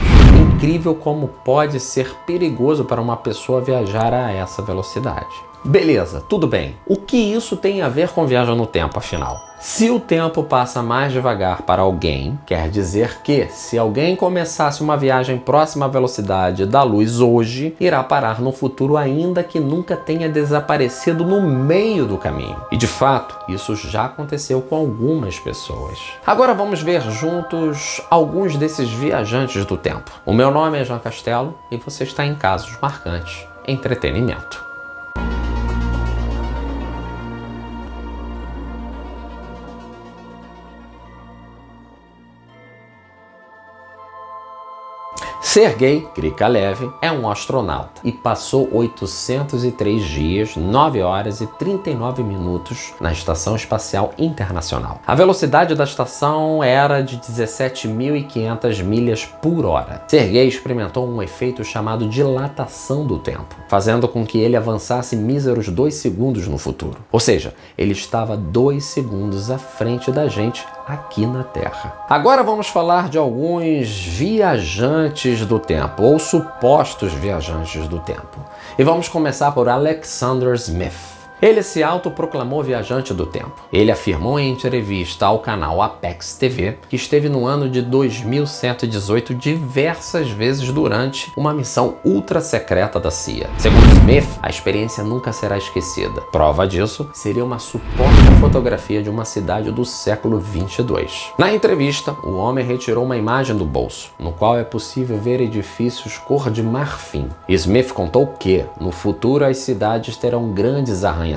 Incrível como pode ser perigoso para uma pessoa viajar a essa velocidade. Beleza, tudo bem. O que isso tem a ver com viagem no tempo, afinal? Se o tempo passa mais devagar para alguém, quer dizer que, se alguém começasse uma viagem próxima à velocidade da luz hoje, irá parar no futuro ainda que nunca tenha desaparecido no meio do caminho. E de fato, isso já aconteceu com algumas pessoas. Agora vamos ver juntos alguns desses viajantes do tempo. O meu nome é Jean Castelo e você está em Casos Marcantes Entretenimento. Sergei Krikalev é um astronauta e passou 803 dias, 9 horas e 39 minutos na Estação Espacial Internacional. A velocidade da estação era de 17.500 milhas por hora. Sergei experimentou um efeito chamado dilatação do tempo, fazendo com que ele avançasse míseros 2 segundos no futuro. Ou seja, ele estava 2 segundos à frente da gente aqui na Terra. Agora vamos falar de alguns viajantes do tempo, ou supostos viajantes do tempo. E vamos começar por Alexander Smith. Ele se autoproclamou viajante do tempo. Ele afirmou em entrevista ao canal Apex TV que esteve no ano de 2118 diversas vezes durante uma missão ultra secreta da CIA. Segundo Smith, a experiência nunca será esquecida. Prova disso seria uma suposta fotografia de uma cidade do século 22. Na entrevista, o homem retirou uma imagem do bolso, no qual é possível ver edifícios cor de marfim. Smith contou que, no futuro, as cidades terão grandes arranha-céus,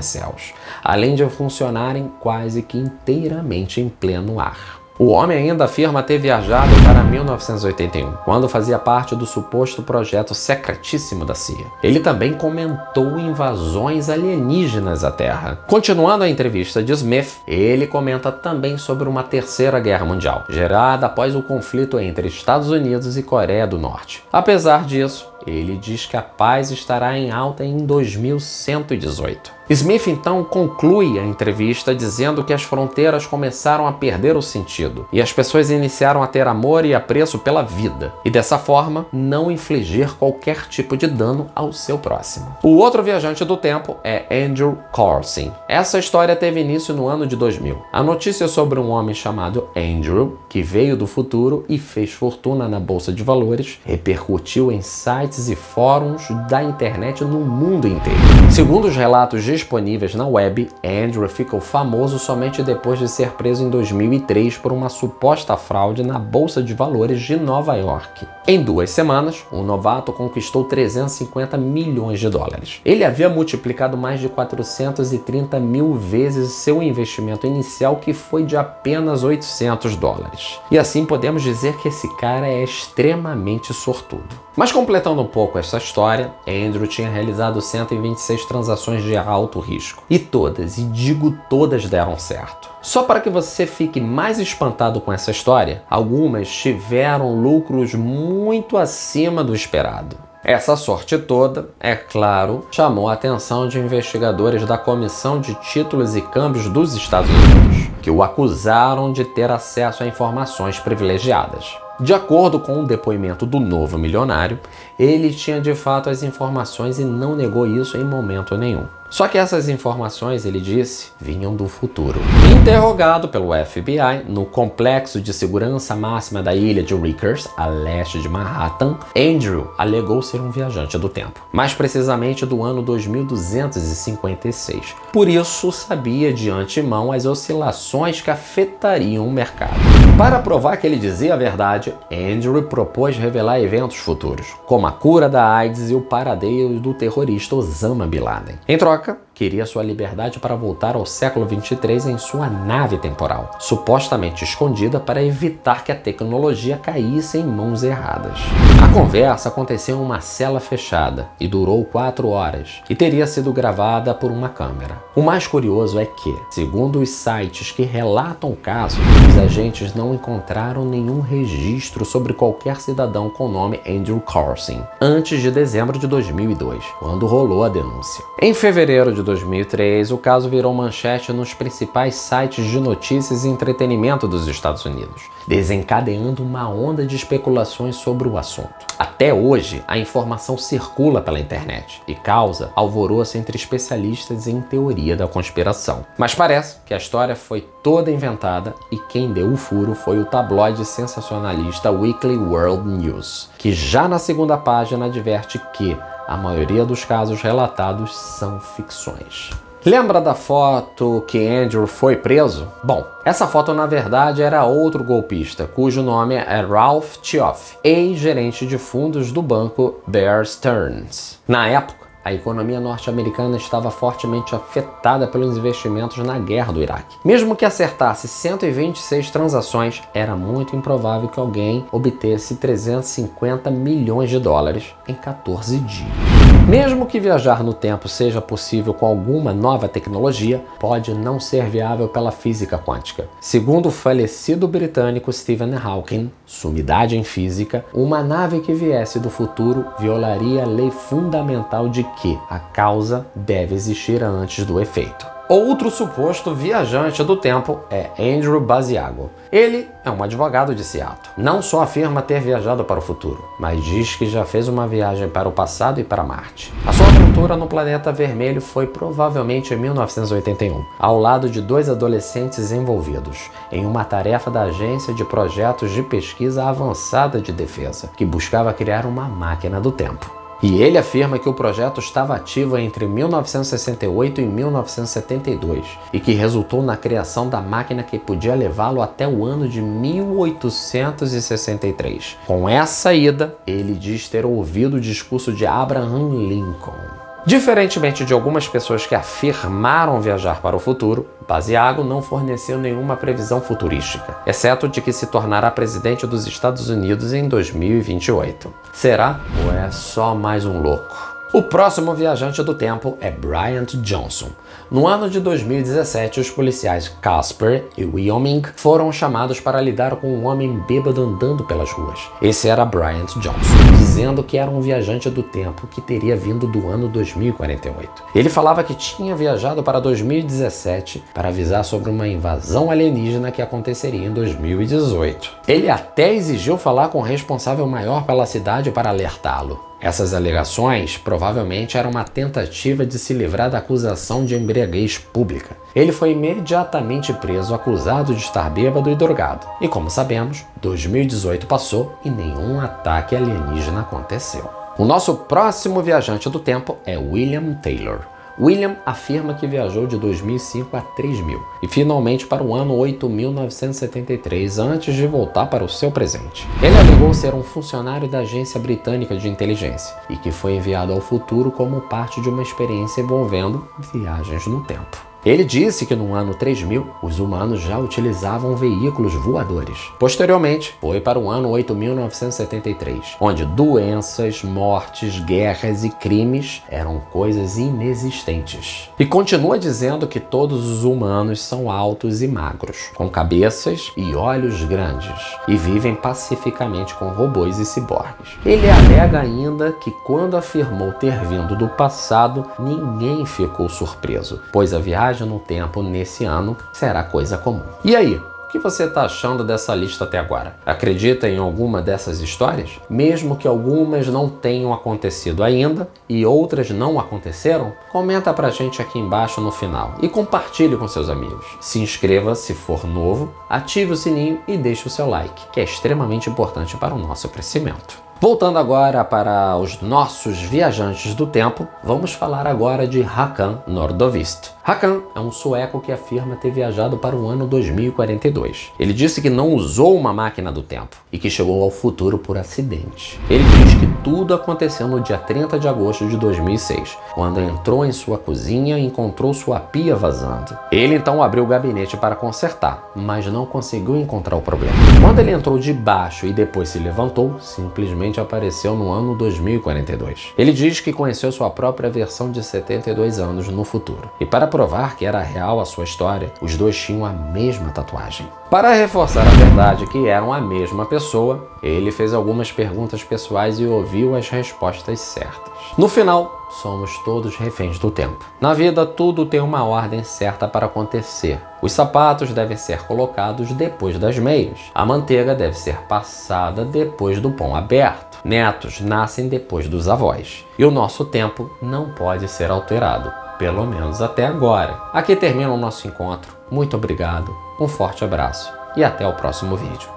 além de funcionarem quase que inteiramente em pleno ar. O homem ainda afirma ter viajado para 1981, quando fazia parte do suposto projeto secretíssimo da CIA. Ele também comentou invasões alienígenas à Terra. Continuando a entrevista de Smith, ele comenta também sobre uma terceira guerra mundial, gerada após o conflito entre Estados Unidos e Coreia do Norte. Apesar disso, ele diz que a paz estará em alta em 2118. Smith então conclui a entrevista dizendo que as fronteiras começaram a perder o sentido e as pessoas iniciaram a ter amor e apreço pela vida e dessa forma não infligir qualquer tipo de dano ao seu próximo. O outro viajante do tempo é Andrew Carlson. Essa história teve início no ano de 2000. A notícia sobre um homem chamado Andrew, que veio do futuro e fez fortuna na bolsa de valores, repercutiu em sites e fóruns da internet no mundo inteiro. Segundo os relatos disponíveis na web, Andrew ficou famoso somente depois de ser preso em 2003 por uma suposta fraude na bolsa de valores de Nova York. Em 2 semanas, o novato conquistou 350 milhões de dólares. Ele havia multiplicado mais de 430 mil vezes seu investimento inicial, que foi de apenas 800 dólares. E assim podemos dizer que esse cara é extremamente sortudo. Mas completando um pouco essa história, Andrew tinha realizado 126 transações de alto risco. E todas, e digo todas, deram certo. Só para que você fique mais espantado com essa história, algumas tiveram lucros muito acima do esperado. Essa sorte toda, é claro, chamou a atenção de investigadores da Comissão de Títulos e Câmbios dos Estados Unidos, que o acusaram de ter acesso a informações privilegiadas. De acordo com o depoimento do novo milionário, ele tinha de fato as informações e não negou isso em momento nenhum. Só que essas informações, ele disse, vinham do futuro. Interrogado pelo FBI no complexo de segurança máxima da ilha de Rikers, a leste de Manhattan, Andrew alegou ser um viajante do tempo, mais precisamente do ano 2256. Por isso, sabia de antemão as oscilações que afetariam o mercado. Para provar que ele dizia a verdade, Andrew propôs revelar eventos futuros, como a cura da AIDS e o paradeiro do terrorista Osama Bin Laden. Em troca, queria sua liberdade para voltar ao século 23 em sua nave temporal, supostamente escondida para evitar que a tecnologia caísse em mãos erradas. A conversa aconteceu em uma cela fechada e durou 4 horas e teria sido gravada por uma câmera. O mais curioso é que, segundo os sites que relatam o caso, os agentes não encontraram nenhum registro sobre qualquer cidadão com o nome Andrew Carlson antes de dezembro de 2002, quando rolou a denúncia. Em fevereiro de de 2003, o caso virou manchete nos principais sites de notícias e entretenimento dos Estados Unidos, desencadeando uma onda de especulações sobre o assunto. Até hoje, a informação circula pela internet e causa alvoroço entre especialistas em teoria da conspiração. Mas parece que a história foi toda inventada e quem deu o furo foi o tabloide sensacionalista Weekly World News, que já na segunda página adverte que a maioria dos casos relatados são ficções. Lembra da foto que Andrew foi preso? Bom, essa foto na verdade era outro golpista, cujo nome é Ralph Tioff, ex-gerente de fundos do banco Bear Stearns. Na época, a economia norte-americana estava fortemente afetada pelos investimentos na guerra do Iraque. Mesmo que acertasse 126 transações, era muito improvável que alguém obtesse 350 milhões de dólares em 14 dias. Mesmo que viajar no tempo seja possível com alguma nova tecnologia, pode não ser viável pela física quântica. Segundo o falecido britânico Stephen Hawking, sumidade em física, uma nave que viesse do futuro violaria a lei fundamental de que a causa deve existir antes do efeito. Outro suposto viajante do tempo é Andrew Basiago. Ele é um advogado de Seattle. Não só afirma ter viajado para o futuro, mas diz que já fez uma viagem para o passado e para Marte. A sua aventura no planeta vermelho foi provavelmente em 1981, ao lado de 2 adolescentes envolvidos em uma tarefa da Agência de Projetos de Pesquisa Avançada de Defesa, que buscava criar uma máquina do tempo. E ele afirma que o projeto estava ativo entre 1968 e 1972 e que resultou na criação da máquina que podia levá-lo até o ano de 1863. Com essa ida, ele diz ter ouvido o discurso de Abraham Lincoln. Diferentemente de algumas pessoas que afirmaram viajar para o futuro, Basiago não forneceu nenhuma previsão futurística, exceto de que se tornará presidente dos Estados Unidos em 2028. Será ou é só mais um louco? O próximo viajante do tempo é Bryant Johnson. No ano de 2017, os policiais Casper e Wyoming foram chamados para lidar com um homem bêbado andando pelas ruas. Esse era Bryant Johnson, dizendo que era um viajante do tempo que teria vindo do ano 2048. Ele falava que tinha viajado para 2017 para avisar sobre uma invasão alienígena que aconteceria em 2018. Ele até exigiu falar com o responsável maior pela cidade para alertá-lo. Essas alegações provavelmente eram uma tentativa de se livrar da acusação de embriaguez pública. Ele foi imediatamente preso, acusado de estar bêbado e drogado. E como sabemos, 2018 passou e nenhum ataque alienígena aconteceu. O nosso próximo viajante do tempo é William Taylor. William afirma que viajou de 2005 a 3000 e finalmente para o ano 8973 antes de voltar para o seu presente. Ele alegou ser um funcionário da agência britânica de inteligência e que foi enviado ao futuro como parte de uma experiência envolvendo viagens no tempo. Ele disse que no ano 3000, os humanos já utilizavam veículos voadores. Posteriormente, foi para o ano 8973, onde doenças, mortes, guerras e crimes eram coisas inexistentes. E continua dizendo que todos os humanos são altos e magros, com cabeças e olhos grandes, e vivem pacificamente com robôs e ciborgues. Ele alega ainda que quando afirmou ter vindo do passado, ninguém ficou surpreso, pois a viagem no tempo nesse ano será coisa comum. E aí? O que você está achando dessa lista até agora? Acredita em alguma dessas histórias? Mesmo que algumas não tenham acontecido ainda e outras não aconteceram? Comenta pra gente aqui embaixo no final e compartilhe com seus amigos. Se inscreva se for novo, ative o sininho e deixe o seu like, que é extremamente importante para o nosso crescimento. Voltando agora para os nossos viajantes do tempo, vamos falar agora de Håkan Nordqvist. Håkan é um sueco que afirma ter viajado para o ano 2042. Ele disse que não usou uma máquina do tempo e que chegou ao futuro por acidente. Ele diz que tudo aconteceu no dia 30 de agosto de 2006, quando entrou em sua cozinha e encontrou sua pia vazando. Ele então abriu o gabinete para consertar, mas não conseguiu encontrar o problema. Quando ele entrou de baixo e depois se levantou, simplesmente apareceu no ano 2042. Ele diz que conheceu sua própria versão de 72 anos no futuro. E para provar que era real a sua história, os dois tinham a mesma tatuagem. Para reforçar a verdade que eram a mesma pessoa, ele fez algumas perguntas pessoais e ouviu as respostas certas. No final, somos todos reféns do tempo. Na vida, tudo tem uma ordem certa para acontecer. Os sapatos devem ser colocados depois das meias. A manteiga deve ser passada depois do pão aberto. Netos nascem depois dos avós. E o nosso tempo não pode ser alterado, pelo menos até agora. Aqui termina o nosso encontro. Muito obrigado, um forte abraço e até o próximo vídeo.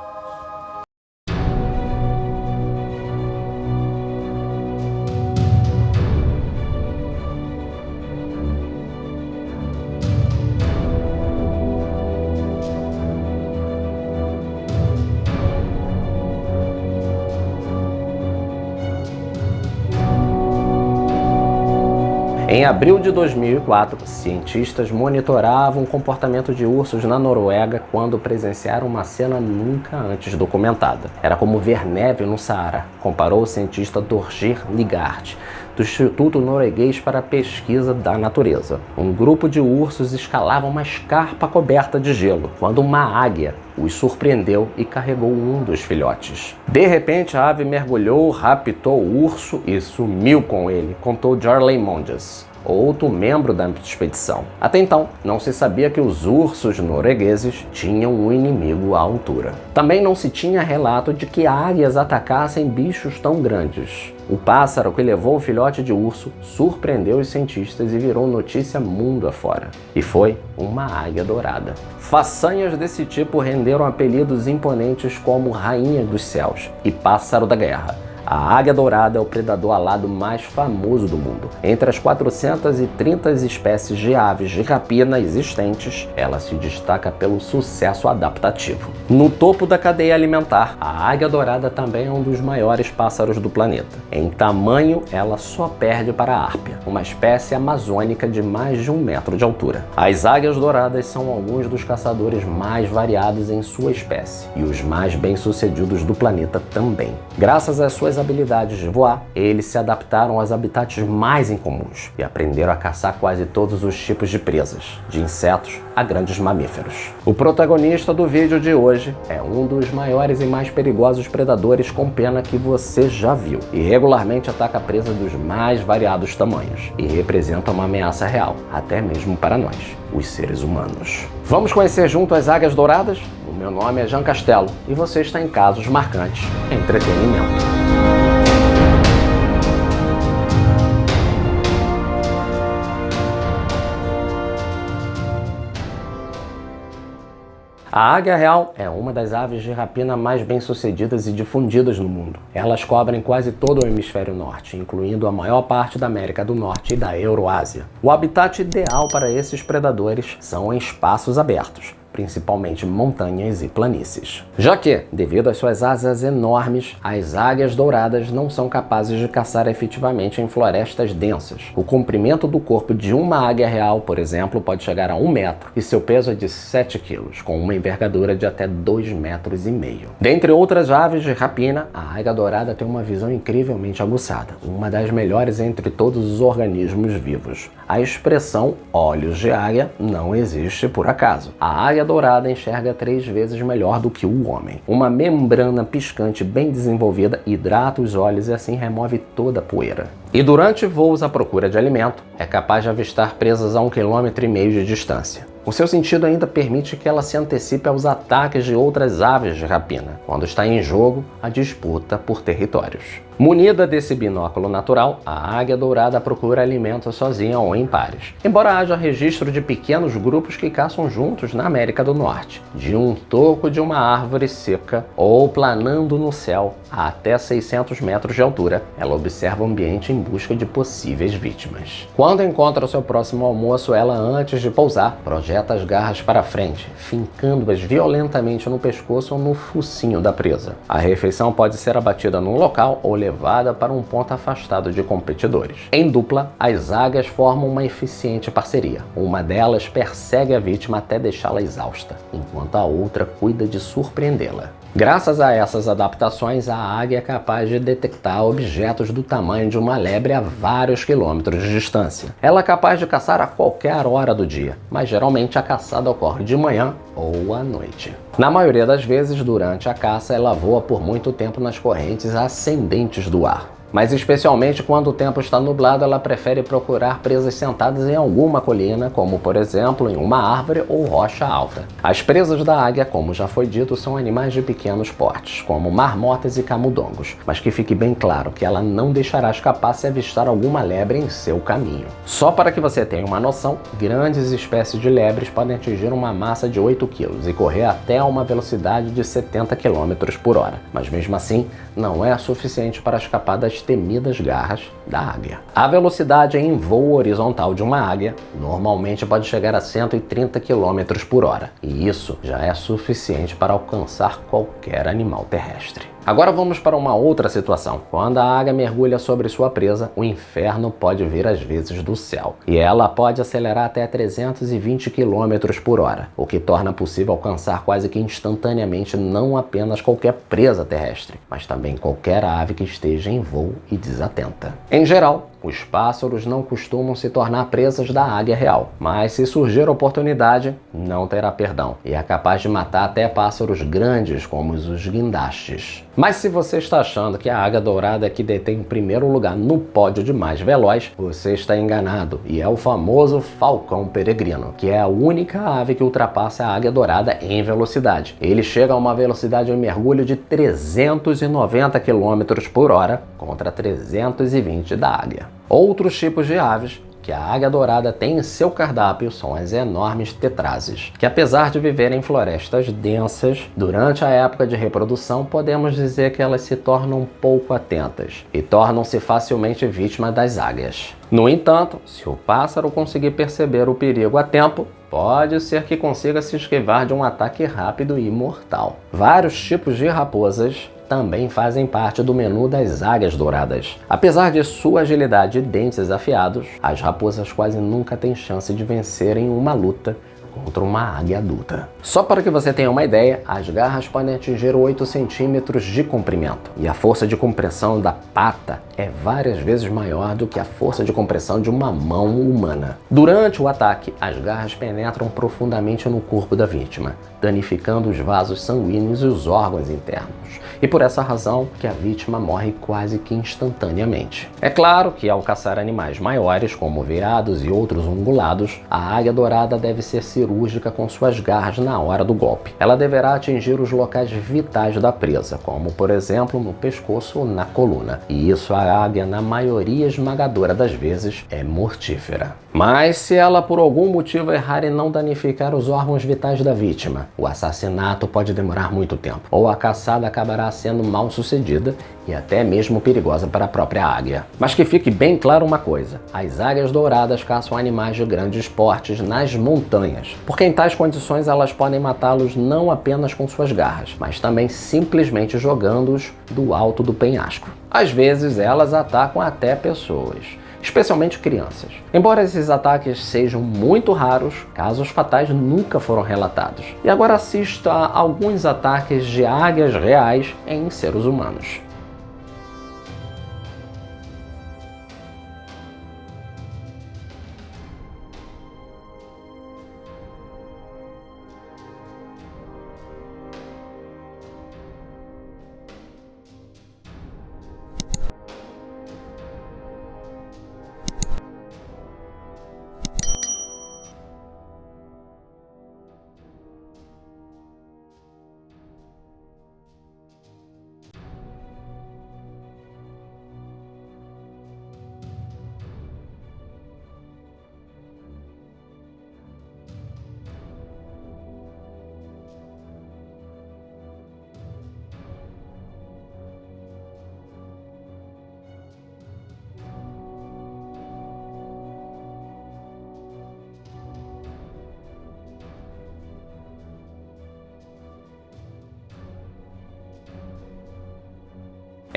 Em abril de 2004, cientistas monitoravam o comportamento de ursos na Noruega quando presenciaram uma cena nunca antes documentada. Era como ver neve no Saara, comparou o cientista Torgeir Nygaard, do Instituto Norueguês para a Pesquisa da Natureza. Um grupo de ursos escalava uma escarpa coberta de gelo, quando uma águia os surpreendeu e carregou um dos filhotes. De repente, a ave mergulhou, raptou o urso e sumiu com ele, contou Jarle Monges, outro membro da expedição. Até então, não se sabia que os ursos noruegueses tinham um inimigo à altura. Também não se tinha relato de que águias atacassem bichos tão grandes. O pássaro que levou o filhote de urso surpreendeu os cientistas e virou notícia mundo afora. E foi uma águia dourada. Façanhas desse tipo renderam apelidos imponentes como Rainha dos Céus e Pássaro da Guerra. A águia dourada é o predador alado mais famoso do mundo. Entre as 430 espécies de aves de rapina existentes, ela se destaca pelo sucesso adaptativo. No topo da cadeia alimentar, a águia dourada também é um dos maiores pássaros do planeta. Em tamanho, ela só perde para a árpia, uma espécie amazônica de mais de 1 metro de altura. As águias douradas são alguns dos caçadores mais variados em sua espécie e os mais bem-sucedidos do planeta também. Graças às suas habilidades de voar, eles se adaptaram aos habitats mais incomuns e aprenderam a caçar quase todos os tipos de presas, de insetos a grandes mamíferos. O protagonista do vídeo de hoje é um dos maiores e mais perigosos predadores com pena que você já viu e regularmente ataca presas dos mais variados tamanhos e representa uma ameaça real, até mesmo para nós, os seres humanos. Vamos conhecer junto as águias douradas? O meu nome é Jean Castelo e você está em Casos Marcantes Entretenimento. A águia real é uma das aves de rapina mais bem-sucedidas e difundidas no mundo. Elas cobrem quase todo o hemisfério norte, incluindo a maior parte da América do Norte e da Euroásia. O habitat ideal para esses predadores são em espaços abertos, principalmente montanhas e planícies. Já que, devido às suas asas enormes, as águias douradas não são capazes de caçar efetivamente em florestas densas. O comprimento do corpo de uma águia real, por exemplo, pode chegar a 1 metro e seu peso é de 7 quilos, com uma envergadura de até 2,5 metros. Dentre outras aves de rapina, a águia dourada tem uma visão incrivelmente aguçada, uma das melhores entre todos os organismos vivos. A expressão olhos de águia não existe por acaso. A águia dourada enxerga 3 vezes melhor do que o homem. Uma membrana piscante bem desenvolvida hidrata os olhos e assim remove toda a poeira. E durante voos à procura de alimento, é capaz de avistar presas a 1,5 km de distância. O seu sentido ainda permite que ela se antecipe aos ataques de outras aves de rapina, quando está em jogo a disputa por territórios. Munida desse binóculo natural, a águia dourada procura alimento sozinha ou em pares. Embora haja registro de pequenos grupos que caçam juntos na América do Norte, de um toco de uma árvore seca ou planando no céu a até 600 metros de altura, ela observa o ambiente em busca de possíveis vítimas. Quando encontra o seu próximo almoço, ela, antes de pousar, projeta as garras para frente, fincando-as violentamente no pescoço ou no focinho da presa. A refeição pode ser abatida no local ou levada para um ponto afastado de competidores. Em dupla, as águias formam uma eficiente parceria. Uma delas persegue a vítima até deixá-la exausta, enquanto a outra cuida de surpreendê-la. Graças a essas adaptações, a águia é capaz de detectar objetos do tamanho de uma lebre a vários quilômetros de distância. Ela é capaz de caçar a qualquer hora do dia, mas geralmente a caçada ocorre de manhã ou à noite. Na maioria das vezes, durante a caça, ela voa por muito tempo nas correntes ascendentes do ar. Mas especialmente quando o tempo está nublado, ela prefere procurar presas sentadas em alguma colina, como por exemplo em uma árvore ou rocha alta. As presas da águia, como já foi dito, são animais de pequenos portes, como marmotas e camundongos, mas que fique bem claro que ela não deixará escapar se avistar alguma lebre em seu caminho. Só para que você tenha uma noção, grandes espécies de lebres podem atingir uma massa de 8 kg e correr até uma velocidade de 70 km por hora, mas mesmo assim não é suficiente para escapar das temidas garras da águia. A velocidade em voo horizontal de uma águia normalmente pode chegar a 130 km por hora, e isso já é suficiente para alcançar qualquer animal terrestre. Agora vamos para uma outra situação. Quando a águia mergulha sobre sua presa, o inferno pode vir às vezes do céu, e ela pode acelerar até 320 km por hora, o que torna possível alcançar quase que instantaneamente não apenas qualquer presa terrestre, mas também qualquer ave que esteja em voo e desatenta. Em geral, os pássaros não costumam se tornar presas da águia real, mas se surgir oportunidade, não terá perdão e é capaz de matar até pássaros grandes como os guindastes. Mas se você está achando que a águia dourada é que detém o primeiro lugar no pódio de mais veloz, você está enganado, e é o famoso falcão peregrino, que é a única ave que ultrapassa a águia dourada em velocidade. Ele chega a uma velocidade de mergulho de 390 km por hora contra 320 da águia. Outros tipos de aves que a águia dourada tem em seu cardápio são as enormes tetrazes, que apesar de viverem em florestas densas, durante a época de reprodução podemos dizer que elas se tornam pouco atentas e tornam-se facilmente vítimas das águias. No entanto, se o pássaro conseguir perceber o perigo a tempo, pode ser que consiga se esquivar de um ataque rápido e mortal. Vários tipos de raposas também fazem parte do menu das águias douradas. Apesar de sua agilidade e dentes afiados, as raposas quase nunca têm chance de vencerem uma luta contra uma águia adulta. Só para que você tenha uma ideia, as garras podem atingir 8 centímetros de comprimento, e a força de compressão da pata é várias vezes maior do que a força de compressão de uma mão humana. Durante o ataque, as garras penetram profundamente no corpo da vítima, danificando os vasos sanguíneos e os órgãos internos. E por essa razão que a vítima morre quase que instantaneamente. É claro que ao caçar animais maiores, como veados e outros ungulados, a águia dourada deve ser cirúrgica com suas garras na hora do golpe. Ela deverá atingir os locais vitais da presa, como por exemplo no pescoço ou na coluna. E isso a águia, na maioria esmagadora das vezes, é mortífera. Mas se ela por algum motivo errar em não danificar os órgãos vitais da vítima, o assassinato pode demorar muito tempo, ou a caçada acabará sendo mal sucedida e até mesmo perigosa para a própria águia. Mas que fique bem claro uma coisa: as águias douradas caçam animais de grandes portes nas montanhas, porque em tais condições elas podem matá-los não apenas com suas garras, mas também simplesmente jogando-os do alto do penhasco. Às vezes elas atacam até pessoas, especialmente crianças. Embora esses ataques sejam muito raros, casos fatais nunca foram relatados. E agora assista a alguns ataques de águias reais em seres humanos.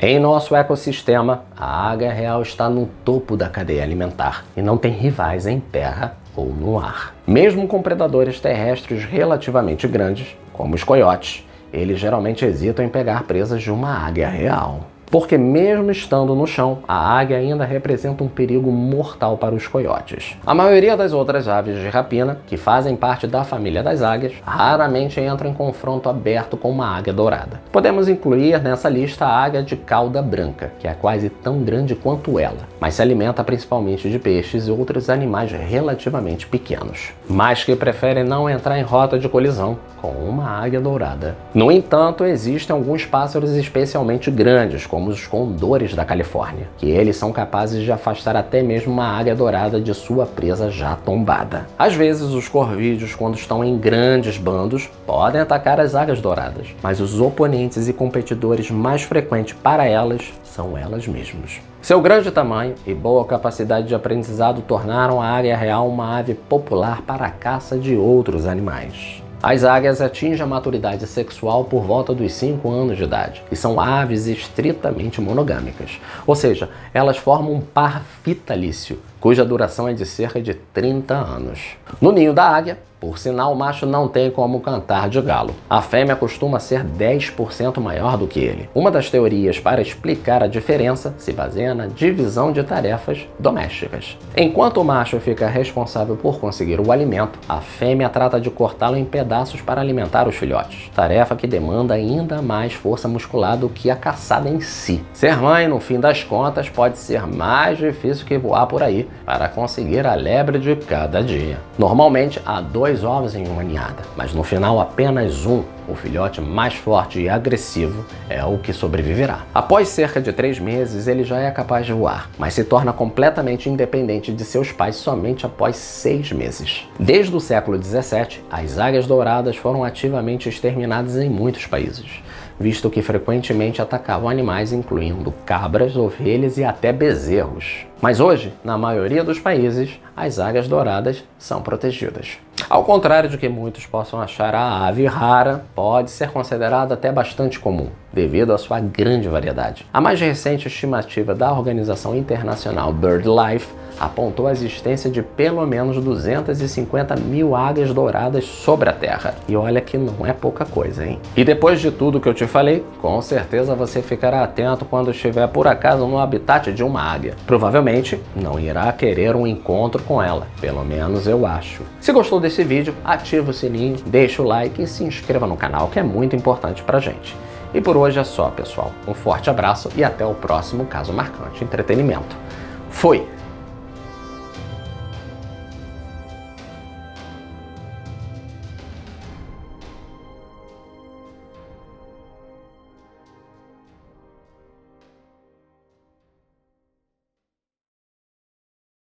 Em nosso ecossistema, a águia real está no topo da cadeia alimentar e não tem rivais em terra ou no ar. Mesmo com predadores terrestres relativamente grandes, como os coiotes, eles geralmente hesitam em pegar presas de uma águia real. porque mesmo estando no chão, a águia ainda representa um perigo mortal para os coiotes. A maioria das outras aves de rapina, que fazem parte da família das águias, raramente entram em confronto aberto com uma águia dourada. Podemos incluir nessa lista a águia de cauda branca, que é quase tão grande quanto ela, mas se alimenta principalmente de peixes e outros animais relativamente pequenos, mas que preferem não entrar em rota de colisão com uma águia dourada. No entanto, existem alguns pássaros especialmente grandes, como os condores da Califórnia, que eles são capazes de afastar até mesmo uma águia dourada de sua presa já tombada. Às vezes, os corvídeos, quando estão em grandes bandos, podem atacar as águias douradas, mas os oponentes e competidores mais frequentes para elas são elas mesmas. Seu grande tamanho e boa capacidade de aprendizado tornaram a águia real uma ave popular para a caça de outros animais. As águias atingem a maturidade sexual por volta dos 5 anos de idade e são aves estritamente monogâmicas, ou seja, elas formam um par vitalício, cuja duração é de cerca de 30 anos. No ninho da águia, por sinal, o macho não tem como cantar de galo. A fêmea costuma ser 10% maior do que ele. Uma das teorias para explicar a diferença se baseia na divisão de tarefas domésticas. Enquanto o macho fica responsável por conseguir o alimento, a fêmea trata de cortá-lo em pedaços para alimentar os filhotes, tarefa que demanda ainda mais força muscular do que a caçada em si. Ser mãe, no fim das contas, pode ser mais difícil que voar por aí para conseguir a lebre de cada dia. Normalmente, há 2 ovos em uma ninhada, mas no final apenas um, o filhote mais forte e agressivo, é o que sobreviverá. Após cerca de 3 meses, ele já é capaz de voar, mas se torna completamente independente de seus pais somente após 6 meses. Desde o século XVII, as águias douradas foram ativamente exterminadas em muitos países, visto que frequentemente atacavam animais incluindo cabras, ovelhas e até bezerros. Mas hoje, na maioria dos países, as águias douradas são protegidas. Ao contrário de que muitos possam achar, a ave rara pode ser considerada até bastante comum, devido à sua grande variedade. A mais recente estimativa da Organização Internacional BirdLife apontou a existência de pelo menos 250 mil águias douradas sobre a Terra. E olha que não é pouca coisa, hein? E depois de tudo que eu te falei, com certeza você ficará atento quando estiver por acaso no habitat de uma águia. Provavelmente não irá querer um encontro com ela, pelo menos eu acho. Se gostou desse vídeo, ativa o sininho, deixa o like e se inscreva no canal, que é muito importante pra gente. E por hoje é só, pessoal. Um forte abraço e até o próximo Caso Marcante Entretenimento. Fui!